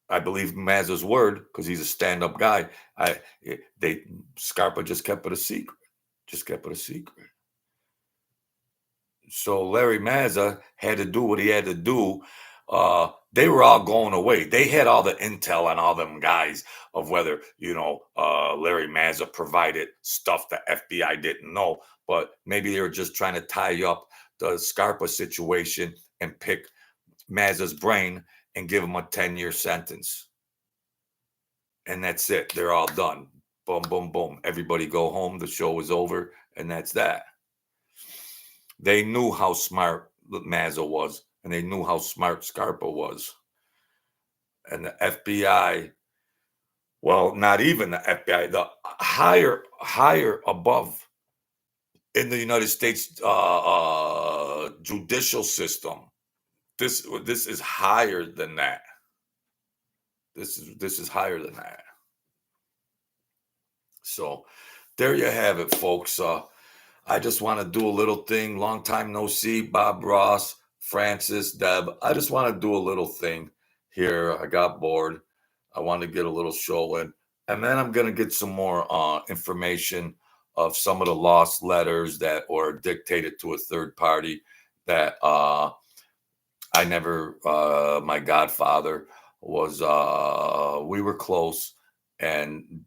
I believe Mazza's word because he's a stand-up guy. Scarpa just kept it a secret. Just kept it a secret. So Larry Mazza had to do what he had to do. They were all going away. They had all the intel on all them guys of whether, Larry Mazza provided stuff the FBI didn't know. But maybe they were just trying to tie up the Scarpa situation and pick Mazza's brain and give him a 10-year sentence. And that's it. They're all done. Boom, boom, boom. Everybody go home. The show is over. And that's that. They knew how smart Mazza was, and they knew how smart Scarpa was. And the FBI, well, not even the FBI, the higher above in the United States judicial system. This is higher than that. This is higher than that. So there you have it, folks. I just want to do a little thing. Long time no see. Bob Ross, Francis, Deb. I just want to do a little thing here. I got bored. I wanted to get a little show in. And then I'm going to get some more information of some of the lost letters that were dictated to a third party that I never, my godfather was, we were close. And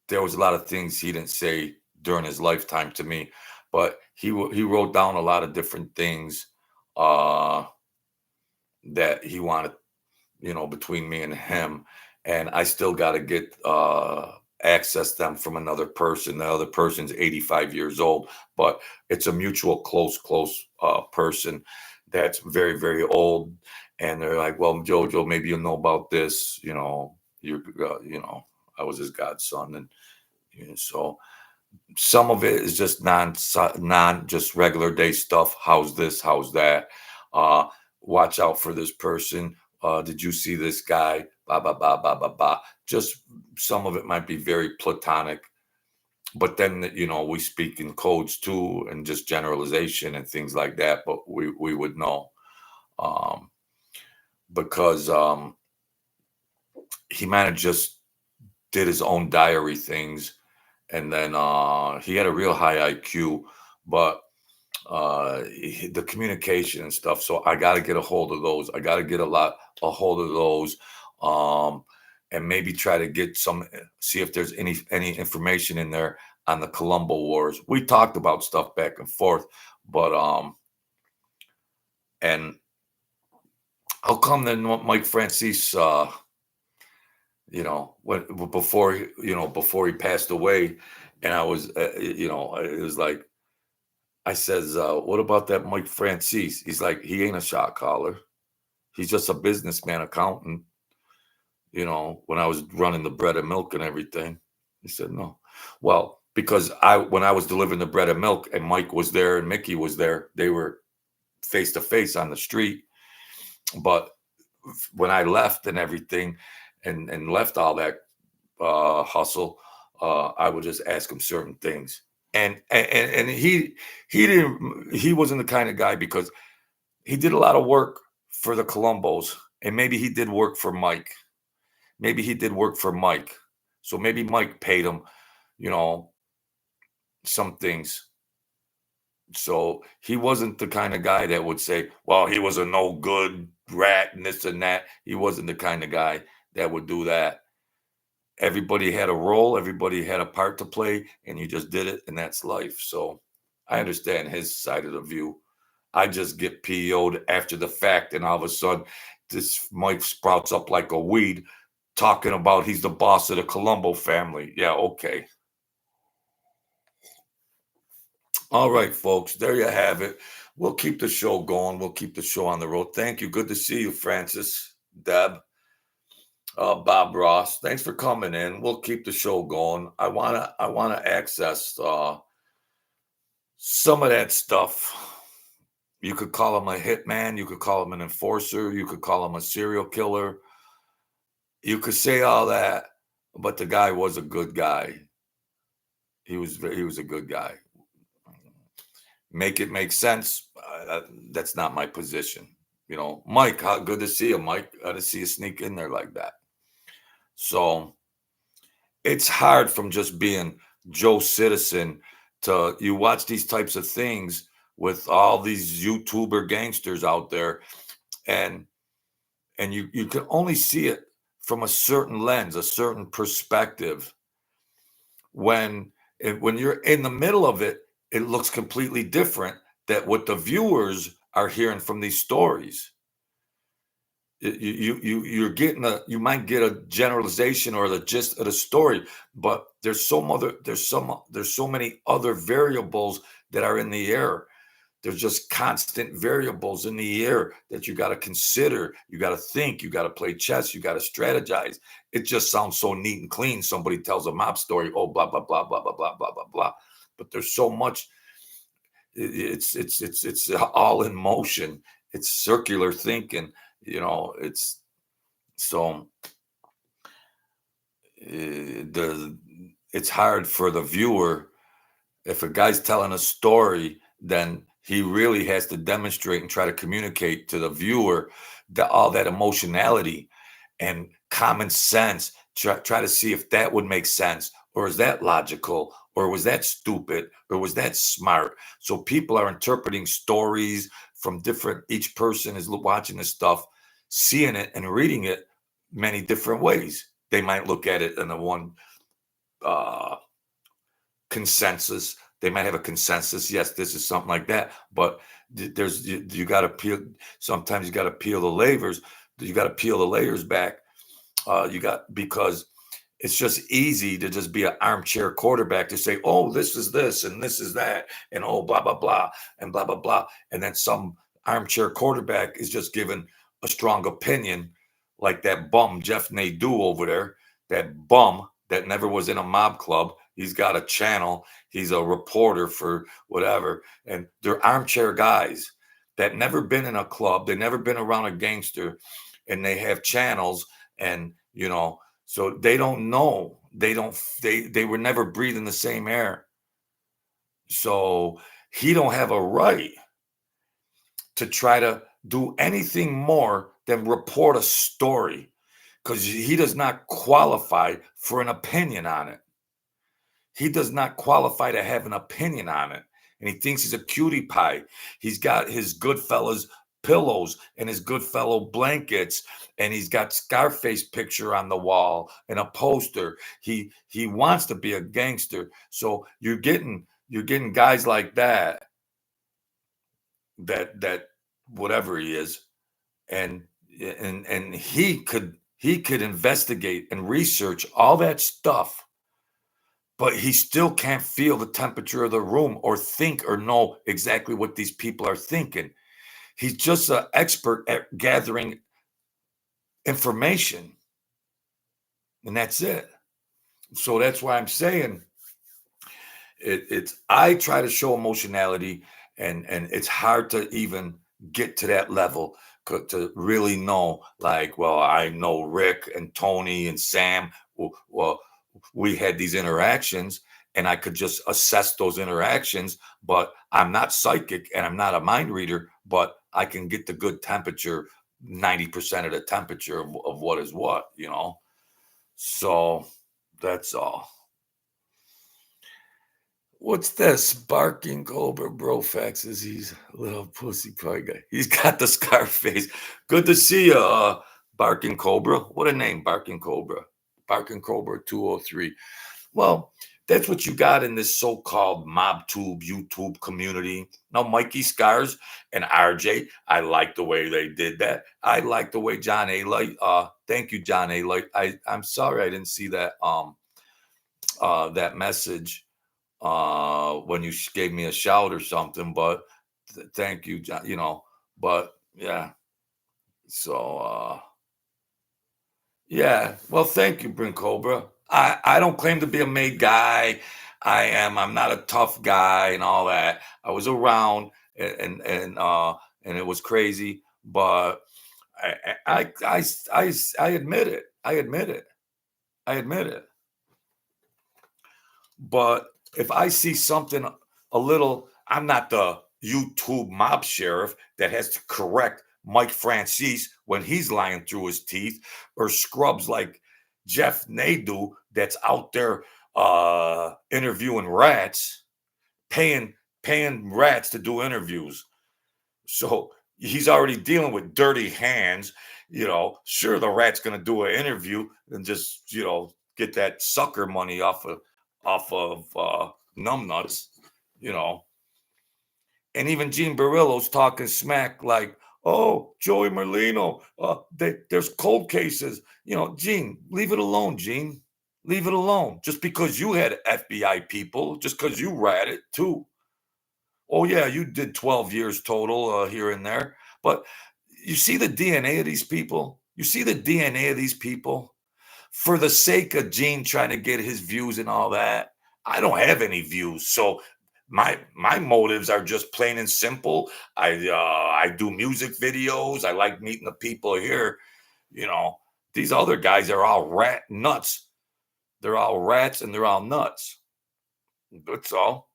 there was a lot of things he didn't say during his lifetime to me. But he wrote down a lot of different things that he wanted, between me and him. And I still got to get access them from another person. The other person's 85 years old, but it's a mutual close person that's very, very old. And they're like, well, Jojo, maybe you'll know about this. I was his godson. And so some of it is just just regular day stuff. How's this? How's that? Watch out for this person. Did you see this guy? Blah, blah, blah, blah, blah, blah. Just some of it might be very platonic. But then, we speak in codes too, and just generalization and things like that. But we would know because he might have just did his own diary things. And then he had a real high IQ, but the communication and stuff. So I got to get a hold of those. I got to get a hold of those, and maybe try to get see if there's any information in there on the Colombo Wars. We talked about stuff back and forth, but and how come then Mike Francis, before he passed away, and I was, it was like, I says, what about that Mike Francis? He's like, he ain't a shot caller. He's just a businessman accountant. When I was running the bread and milk and everything, he said, no. Well, because when I was delivering the bread and milk and Mike was there and Mickey was there, they were face to face on the street. But when I left and everything and left all that hustle, I would just ask him certain things. And he wasn't the kind of guy, because he did a lot of work for the Colombos, and maybe he did work for Mike. Maybe he did work for Mike. So maybe Mike paid him, you know, some things. So he wasn't the kind of guy that would say, well, he was a no good rat and this and that. He wasn't the kind of guy that would do that. Everybody had a role, everybody had a part to play, and you just did it, and that's life. So I understand his side of the view. I just get PO'd after the fact, and all of a sudden, this Mike sprouts up like a weed, talking about he's the boss of the Colombo family. Yeah, okay. All right, folks, there you have it. We'll keep the show going. We'll keep the show on the road. Thank you. Good to see you, Francis, Deb, Bob Ross. Thanks for coming in. We'll keep the show going. I wanna access some of that stuff. You could call him a hitman. You could call him an enforcer. You could call him a serial killer. You could say all that, but the guy was a good guy. He was a good guy. Make it make sense. That's not my position. You know, Mike, how good to see you, Mike. Good to see you sneak in there like that. So it's hard from just being Joe Citizen to, you watch these types of things with all these YouTuber gangsters out there, and you can only see it from a certain lens, a certain perspective. When you're in the middle of it, it looks completely different than what the viewers are hearing from these stories. You might get a generalization or the gist of the story, but there's so many other variables that are in the air. There's just constant variables in the air that you got to consider. You got to think. You got to play chess. You got to strategize. It just sounds so neat and clean. Somebody tells a mob story. Oh, blah blah blah blah blah blah blah blah blah. But there's so much. It's all in motion. It's circular thinking. You know. It's so it's hard for the viewer. If a guy's telling a story, then he really has to demonstrate and try to communicate to the viewer all that emotionality and common sense. Try to see if that would make sense, or is that logical, or was that stupid, or was that smart? So people are interpreting stories from different. Each person is watching this stuff, seeing it, and reading it many different ways. They might look at it in a one consensus. They might have a consensus. Yes, this is something like that. But there's you got to peel. Sometimes you got to peel the layers. You got to peel the layers back. Because it's just easy to just be an armchair quarterback to say, oh, this is this and this is that, and oh, blah blah blah and blah blah blah, and then some armchair quarterback is just given a strong opinion, like that bum Jeff Nadeau over there, that bum that never was in a mob club. He's got a channel. He's a reporter for whatever. And they're armchair guys that never been in a club. They never been around a gangster, and they have channels. And, so they don't know. They were never breathing the same air. So he don't have a right to try to do anything more than report a story, because he does not qualify for an opinion on it. He does not qualify to have an opinion on it. And he thinks he's a cutie pie. He's got his Goodfellas pillows and his Goodfellow blankets, and he's got Scarface picture on the wall and a poster. He wants to be a gangster. So you're getting guys like that whatever he is, and he could investigate and research all that stuff, but he still can't feel the temperature of the room or think or know exactly what these people are thinking. He's just an expert at gathering information, and that's it. So that's why I'm saying it's I try to show emotionality, and it's hard to even get to that level to really know, like, well, I know Rick and Tony and Sam. Well, we had these interactions, and I could just assess those interactions, but I'm not psychic and I'm not a mind reader, but I can get the good temperature, 90% of the temperature of what is what, so that's all. What's this? Barking Cobra bro faxes. He's a little pussy pie guy. He's got the scar face. Good to see you, Barking Cobra. What a name, Barking Cobra. Barking Cobra 203. Well, that's what you got in this so-called MobTube YouTube community. Now, Mikey Scars and RJ, I like the way they did that. I like the way John A. Light. Thank you, John A. Light. I'm sorry I didn't see that message when you gave me a shout or something, but thank you, John, but yeah. So yeah, well, thank you, Bryn Cobra. I don't claim to be a made guy. I'm not a tough guy and all that. I was around, and it was crazy, but I admit it. I admit it. I admit it. But if I see something a little, I'm not the YouTube mob sheriff that has to correct Mike Francis when he's lying through his teeth, or scrubs like Jeff Nadu that's out there interviewing rats, paying rats to do interviews. So he's already dealing with dirty hands. Sure, the rat's gonna do an interview and just get that sucker money off of numbnuts, you know. And even Gene Barillo's talking smack like, oh, Joey Merlino, there's cold cases. Gene, leave it alone, Gene. Leave it alone. Just because you had FBI people, just because you ratted too. Oh, yeah, you did 12 years total here and there. But you see the DNA of these people? You see the DNA of these people? For the sake of Gene trying to get his views and all that, I don't have any views. So my motives are just plain and simple. I do music videos. I like meeting the people here. These other guys are all rat nuts. They're all rats and they're all nuts. That's all.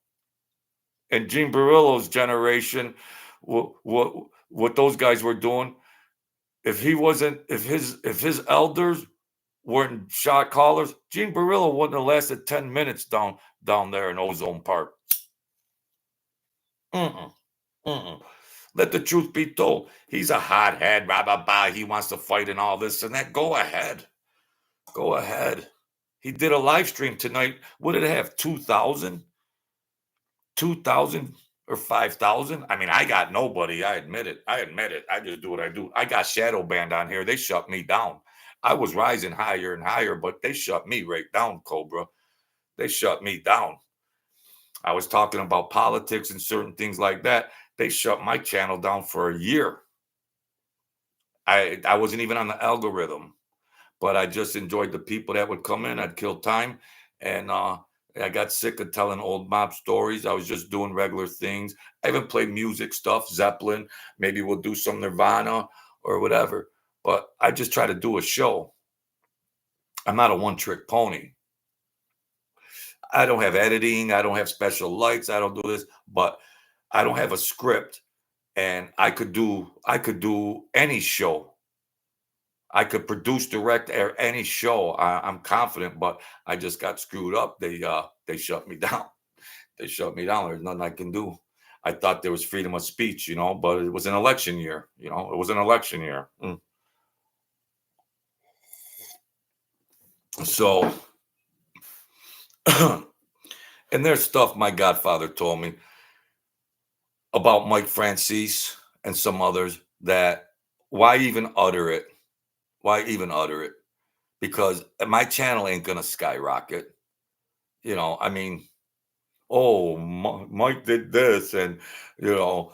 And Gene Barillo's generation, what those guys were doing, if his elders weren't shot callers, Gene Barillo wouldn't have lasted 10 minutes down there in Ozone Park. Mm-mm, mm-mm. Let the truth be told. He's a hothead, blah, blah, blah. He wants to fight and all this and that. Go ahead. Go ahead. He did a live stream tonight. What did it have? 2,000? 2,000 or 5,000? I mean, I got nobody. I admit it. I just do what I do. I got shadow banned on here. They shut me down. I was rising higher and higher, but they shut me right down, Cobra. They shut me down. I was talking about politics and certain things like that. They shut my channel down for a year. I wasn't even on the algorithm, but I just enjoyed the people that would come in. I'd kill time, and I got sick of telling old mob stories. I was just doing regular things. I even played music stuff, Zeppelin. Maybe we'll do some Nirvana or whatever. But I just try to do a show. I'm not a one-trick pony. I don't have editing. I don't have special lights. I don't do this. But I don't have a script, and I could do any show. I could produce, direct, air any show. I'm confident, but I just got screwed up. They shut me down. They shut me down. There's nothing I can do. I thought there was freedom of speech, but it was an election year. It was an election year. So, and there's stuff my godfather told me about Mike Francis and some others that why even utter it? Why even utter it? Because my channel ain't gonna skyrocket. I mean, oh, Mike did this, and you know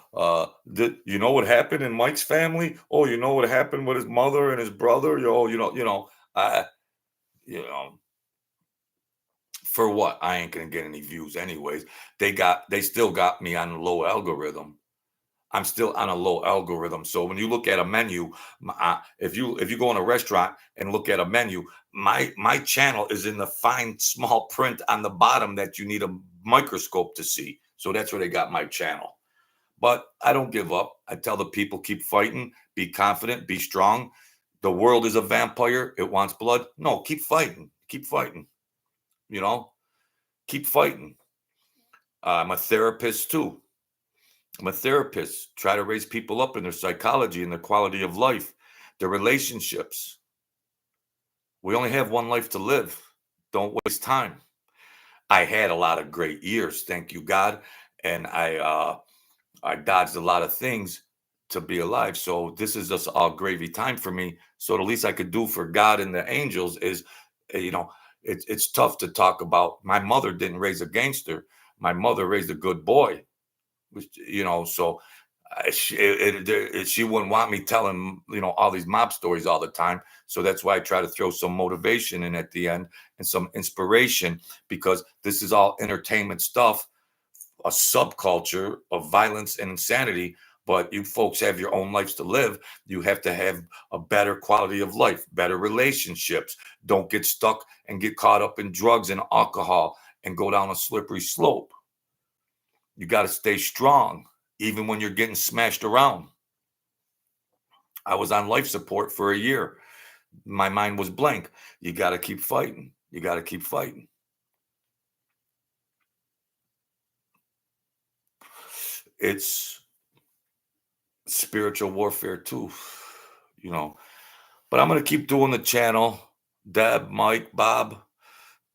what happened in Mike's family? Oh, you know what happened with his mother and his brother? I, you know, For what? I ain't gonna get any views anyways. They still got me on a low algorithm. I'm still on a low algorithm. So when you look at a menu, if you go in a restaurant and look at a menu, my channel is in the fine small print on the bottom that you need a microscope to see. So that's where they got my channel. But I don't give up. I tell the people, keep fighting, be confident, be strong. The world is a vampire. It wants blood. No, keep fighting. Keep fighting. You know, keep fighting. I'm a therapist too. I'm a therapist. Try to raise people up in their psychology and their quality of life, their relationships. We only have one life to live. Don't waste time. I had a lot of great years, thank you God, and I dodged a lot of things to be alive. So this is just all gravy time for me. So the least I could do for God and the angels is, you know, it's tough to talk about. My mother didn't raise a gangster. My mother raised a good boy, so she wouldn't want me telling, all these mob stories all the time. So that's why I try to throw some motivation in at the end and some inspiration, because this is all entertainment stuff, a subculture of violence and insanity. But you folks have your own lives to live. You have to have a better quality of life, better relationships. Don't get stuck and get caught up in drugs and alcohol and go down a slippery slope. You got to stay strong, even when you're getting smashed around. I was on life support for a year. My mind was blank. You got to keep fighting. You got to keep fighting. It's spiritual warfare too, But I'm going to keep doing the channel. Deb, Mike, Bob,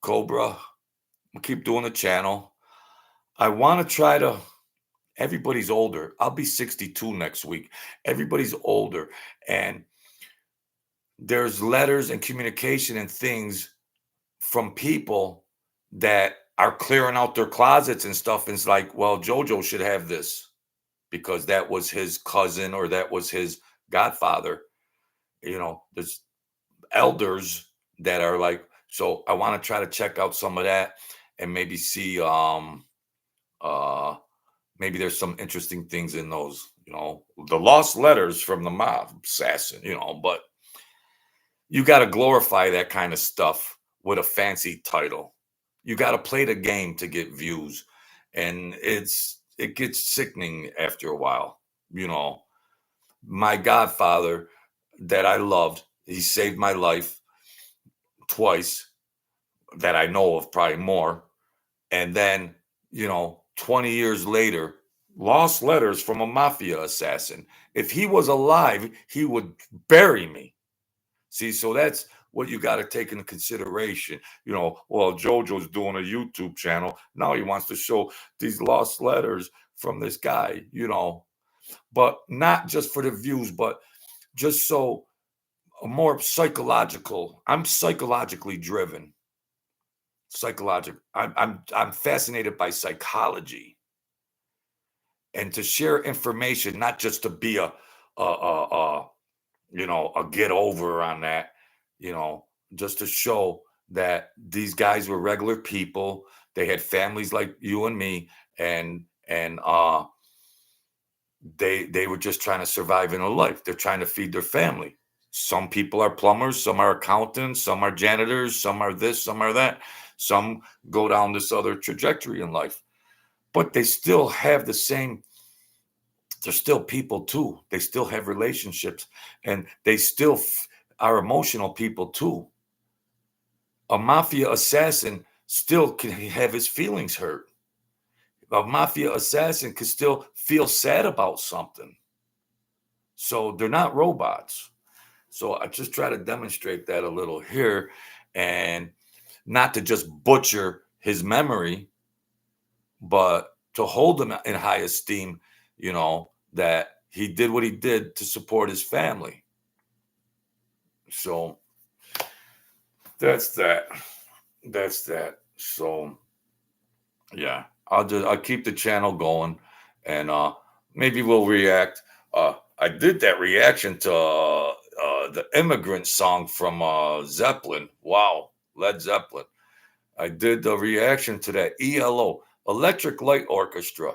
Cobra. I'm going to keep doing the channel. I want to try to. Everybody's older. I'll be 62 next week. Everybody's older. And there's letters and communication and things from people that are clearing out their closets and stuff. And it's like, well, JoJo should have this because that was his cousin or that was his godfather. There's elders that are like, so I want to try to check out some of that and maybe see maybe there's some interesting things in those, the lost letters from the mob assassin, but you got to glorify that kind of stuff with a fancy title. You got to play the game to get views, and it gets sickening after a while. My godfather that I loved, he saved my life twice that I know of, probably more. And then, 20 years later, lost letters from a mafia assassin. If he was alive, he would bury me. See, so that's what you got to take into consideration. Well, JoJo's doing a YouTube channel. Now he wants to show these lost letters from this guy, but not just for the views, but just so more psychological. I'm psychologically driven. I'm fascinated by psychology, and to share information, not just to be a get over on that, just to show that these guys were regular people. They had families like you and me, and they were just trying to survive in a life. They're trying to feed their family. Some people are plumbers, some are accountants, some are janitors, some are this, some are that. Some go down this other trajectory in life, but they still have the same. They're still people too. They still have relationships, and they still are emotional people too. A mafia assassin still can have his feelings hurt. A mafia assassin can still feel sad about something. So they're not robots. So I just try to demonstrate that a little here, and not to just butcher his memory, but to hold him in high esteem, that he did what he did to support his family. So that's that. So yeah, I'll keep the channel going, and maybe we'll react. I did that reaction to the Immigrant song from Zeppelin. Wow, Led Zeppelin. I did the reaction to that ELO, Electric Light Orchestra.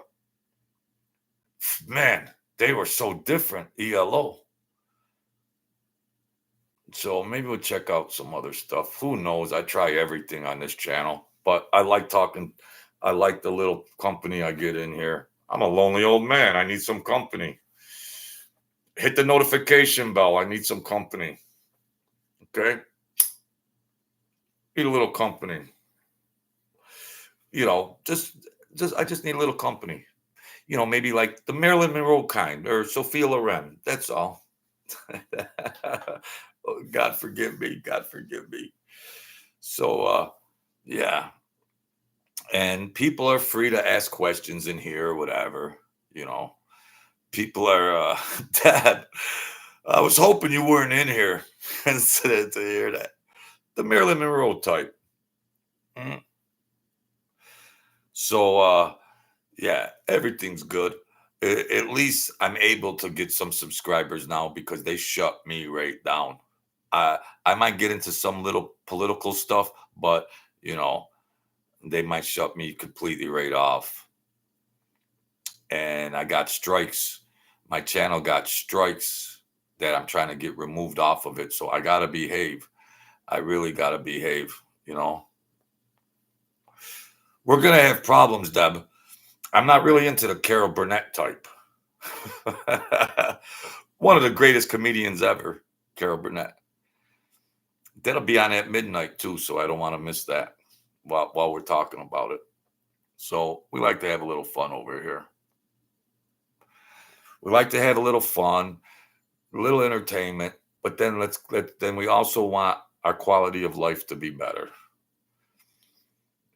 Man, they were so different, ELO. So maybe we'll check out some other stuff. Who knows? I try everything on this channel, but I like talking. I like the little company I get in here. I'm a lonely old man. I need some company. Hit the notification bell. I need some company. Okay? Need a little company. You know, I just need a little company. You know, maybe like the Marilyn Monroe kind or Sophia Loren. That's all. Oh, God forgive me. God forgive me. So, yeah. And people are free to ask questions in here or whatever. You know, people are, Dad, I was hoping you weren't in here to hear that. The Marilyn Monroe type. Mm. So, yeah, everything's good. At least I'm able to get some subscribers now because they shut me right down. I might get into some little political stuff, but you know, they might shut me completely right off. And I got strikes. My channel got strikes that I'm trying to get removed off of it. So I gotta behave. I really gotta behave, you know. We're gonna have problems, Deb. I'm not really into the Carol Burnett type. One of the greatest comedians ever, Carol Burnett. That'll be on at midnight too, so I don't want to miss that while we're talking about it. So we like to have a little fun over here. We like to have a little fun, a little entertainment, but then then we also want our quality of life to be better.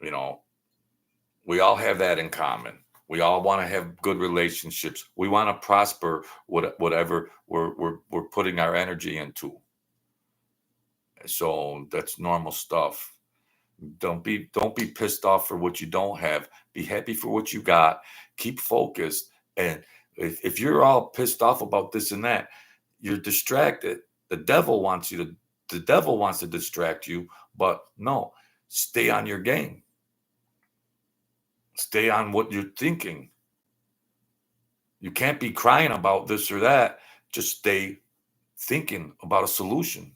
You know, we all have that in common. We all want to have good relationships. We want to prosper whatever we're putting our energy into. So that's normal stuff. Don't be pissed off for what you don't have. Be happy for what you got. Keep focused. And if you're all pissed off about this and that, you're distracted. The devil wants to distract you, but no, stay on your game. Stay on what you're thinking. You can't be crying about this or that. Just stay thinking about a solution.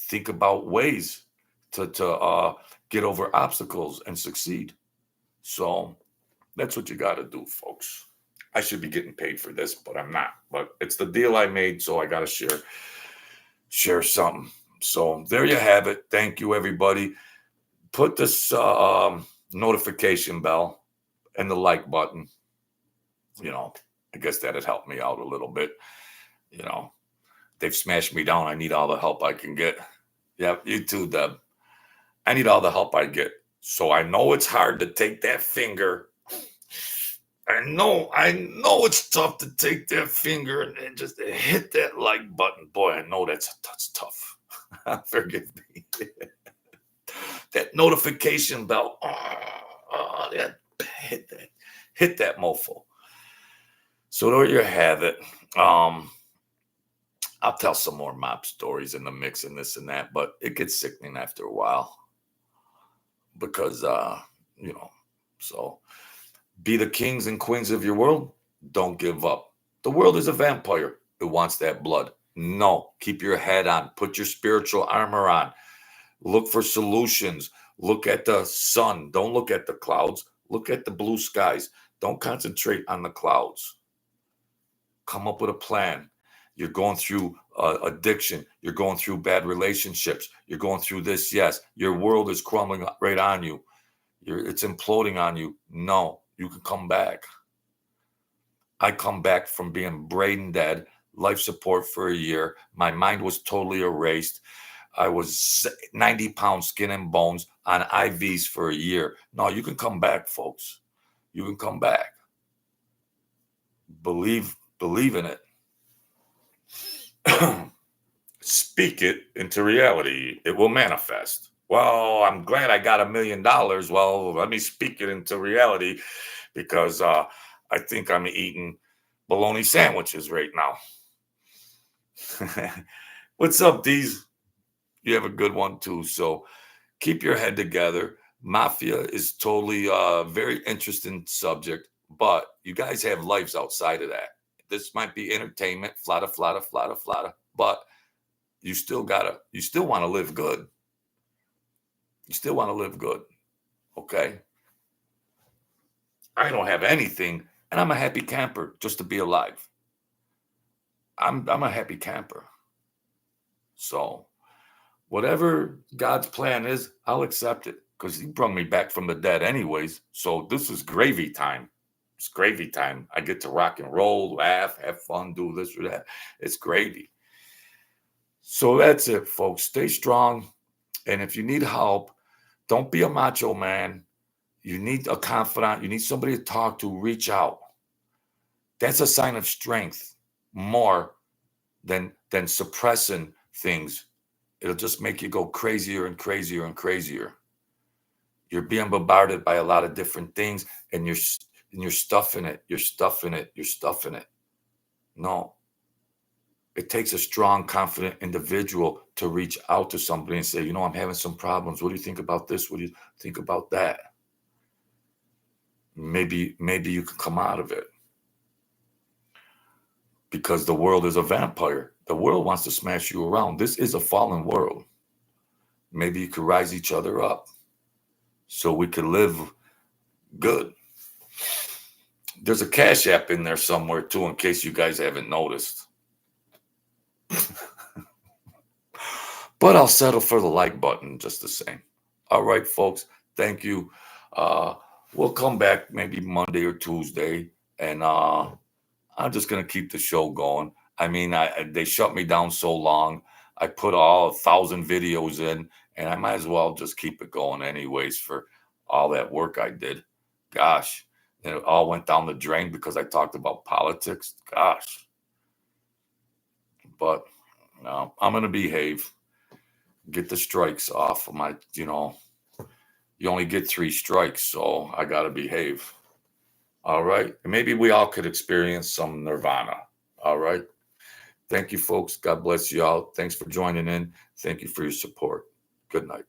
Think about ways to get over obstacles and succeed. So that's what you got to do, folks. I should be getting paid for this, but I'm not. But it's the deal I made, so I got to share something. So there you have it. Thank you, everybody. Put this notification bell and the like button. You know, I guess that'd help me out a little bit. You know, they've smashed me down. I need all the help I can get. Yeah, you too, Deb. I need all the help I get. So I know it's hard to take that finger. I know it's tough to take that finger and just hit that like button. Boy, I know that's tough. Forgive me. That notification bell. Yeah, hit that mofo. So there you have it. I'll tell some more mob stories in the mix and this and that, but it gets sickening after a while because, you know, so be the kings and queens of your world. Don't give up. The world is a vampire. It wants that blood. No, keep your head on. Put your spiritual armor on. Look for solutions. Look at the sun. Don't look at the clouds. Look at the blue skies. Don't concentrate on the clouds. Come up with a plan. You're going through addiction. You're going through bad relationships. You're going through this. Yes, your world is crumbling right on you. It's imploding on you. No, you can come back. I come back from being brain dead, life support for a year. My mind was totally erased. I was 90 pounds skin and bones on IVs for a year. No, you can come back, folks. You can come back. Believe in it. Speak it into reality. It will manifest. Well, I'm glad I got $1 million. Well, let me speak it into reality because I think I'm eating bologna sandwiches right now. What's up, Deez? You have a good one too. So keep your head together. Mafia is totally a very interesting subject, but you guys have lives outside of that. This might be entertainment, flata, flata, flata, flata, but you still want to live good. You still want to live good. Okay. I don't have anything, and I'm a happy camper just to be alive. I'm a happy camper. So whatever God's plan is, I'll accept it because he brought me back from the dead anyways. So this is gravy time. It's gravy time. I get to rock and roll, laugh, have fun, do this or that. It's gravy. So that's it, folks. Stay strong. And if you need help, don't be a macho man. You need a confidant. You need somebody to talk to. Reach out. That's a sign of strength more than suppressing things. It'll just make you go crazier and crazier and crazier. You're being bombarded by a lot of different things, and you're stuffing it. You're stuffing it. You're stuffing it. No. It takes a strong, confident individual to reach out to somebody and say, I'm having some problems. What do you think about this? What do you think about that? Maybe you can come out of it. Because the world is a vampire. The world wants to smash you around. This is a fallen world. Maybe you could rise each other up so we could live good. There's a Cash App in there somewhere too, in case you guys haven't noticed. But I'll settle for the like button just the same. All right, folks. Thank you. We'll come back maybe Monday or Tuesday, and I'm just going to keep the show going. I mean, they shut me down so long. I put all 1,000 videos in, and I might as well just keep it going anyways for all that work I did. Gosh, and it all went down the drain because I talked about politics. Gosh. But no, I'm going to behave. Get the strikes off of my, you only get 3 strikes, so I got to behave. All right. And maybe we all could experience some nirvana. All right. Thank you, folks. God bless you all. Thanks for joining in. Thank you for your support. Good night.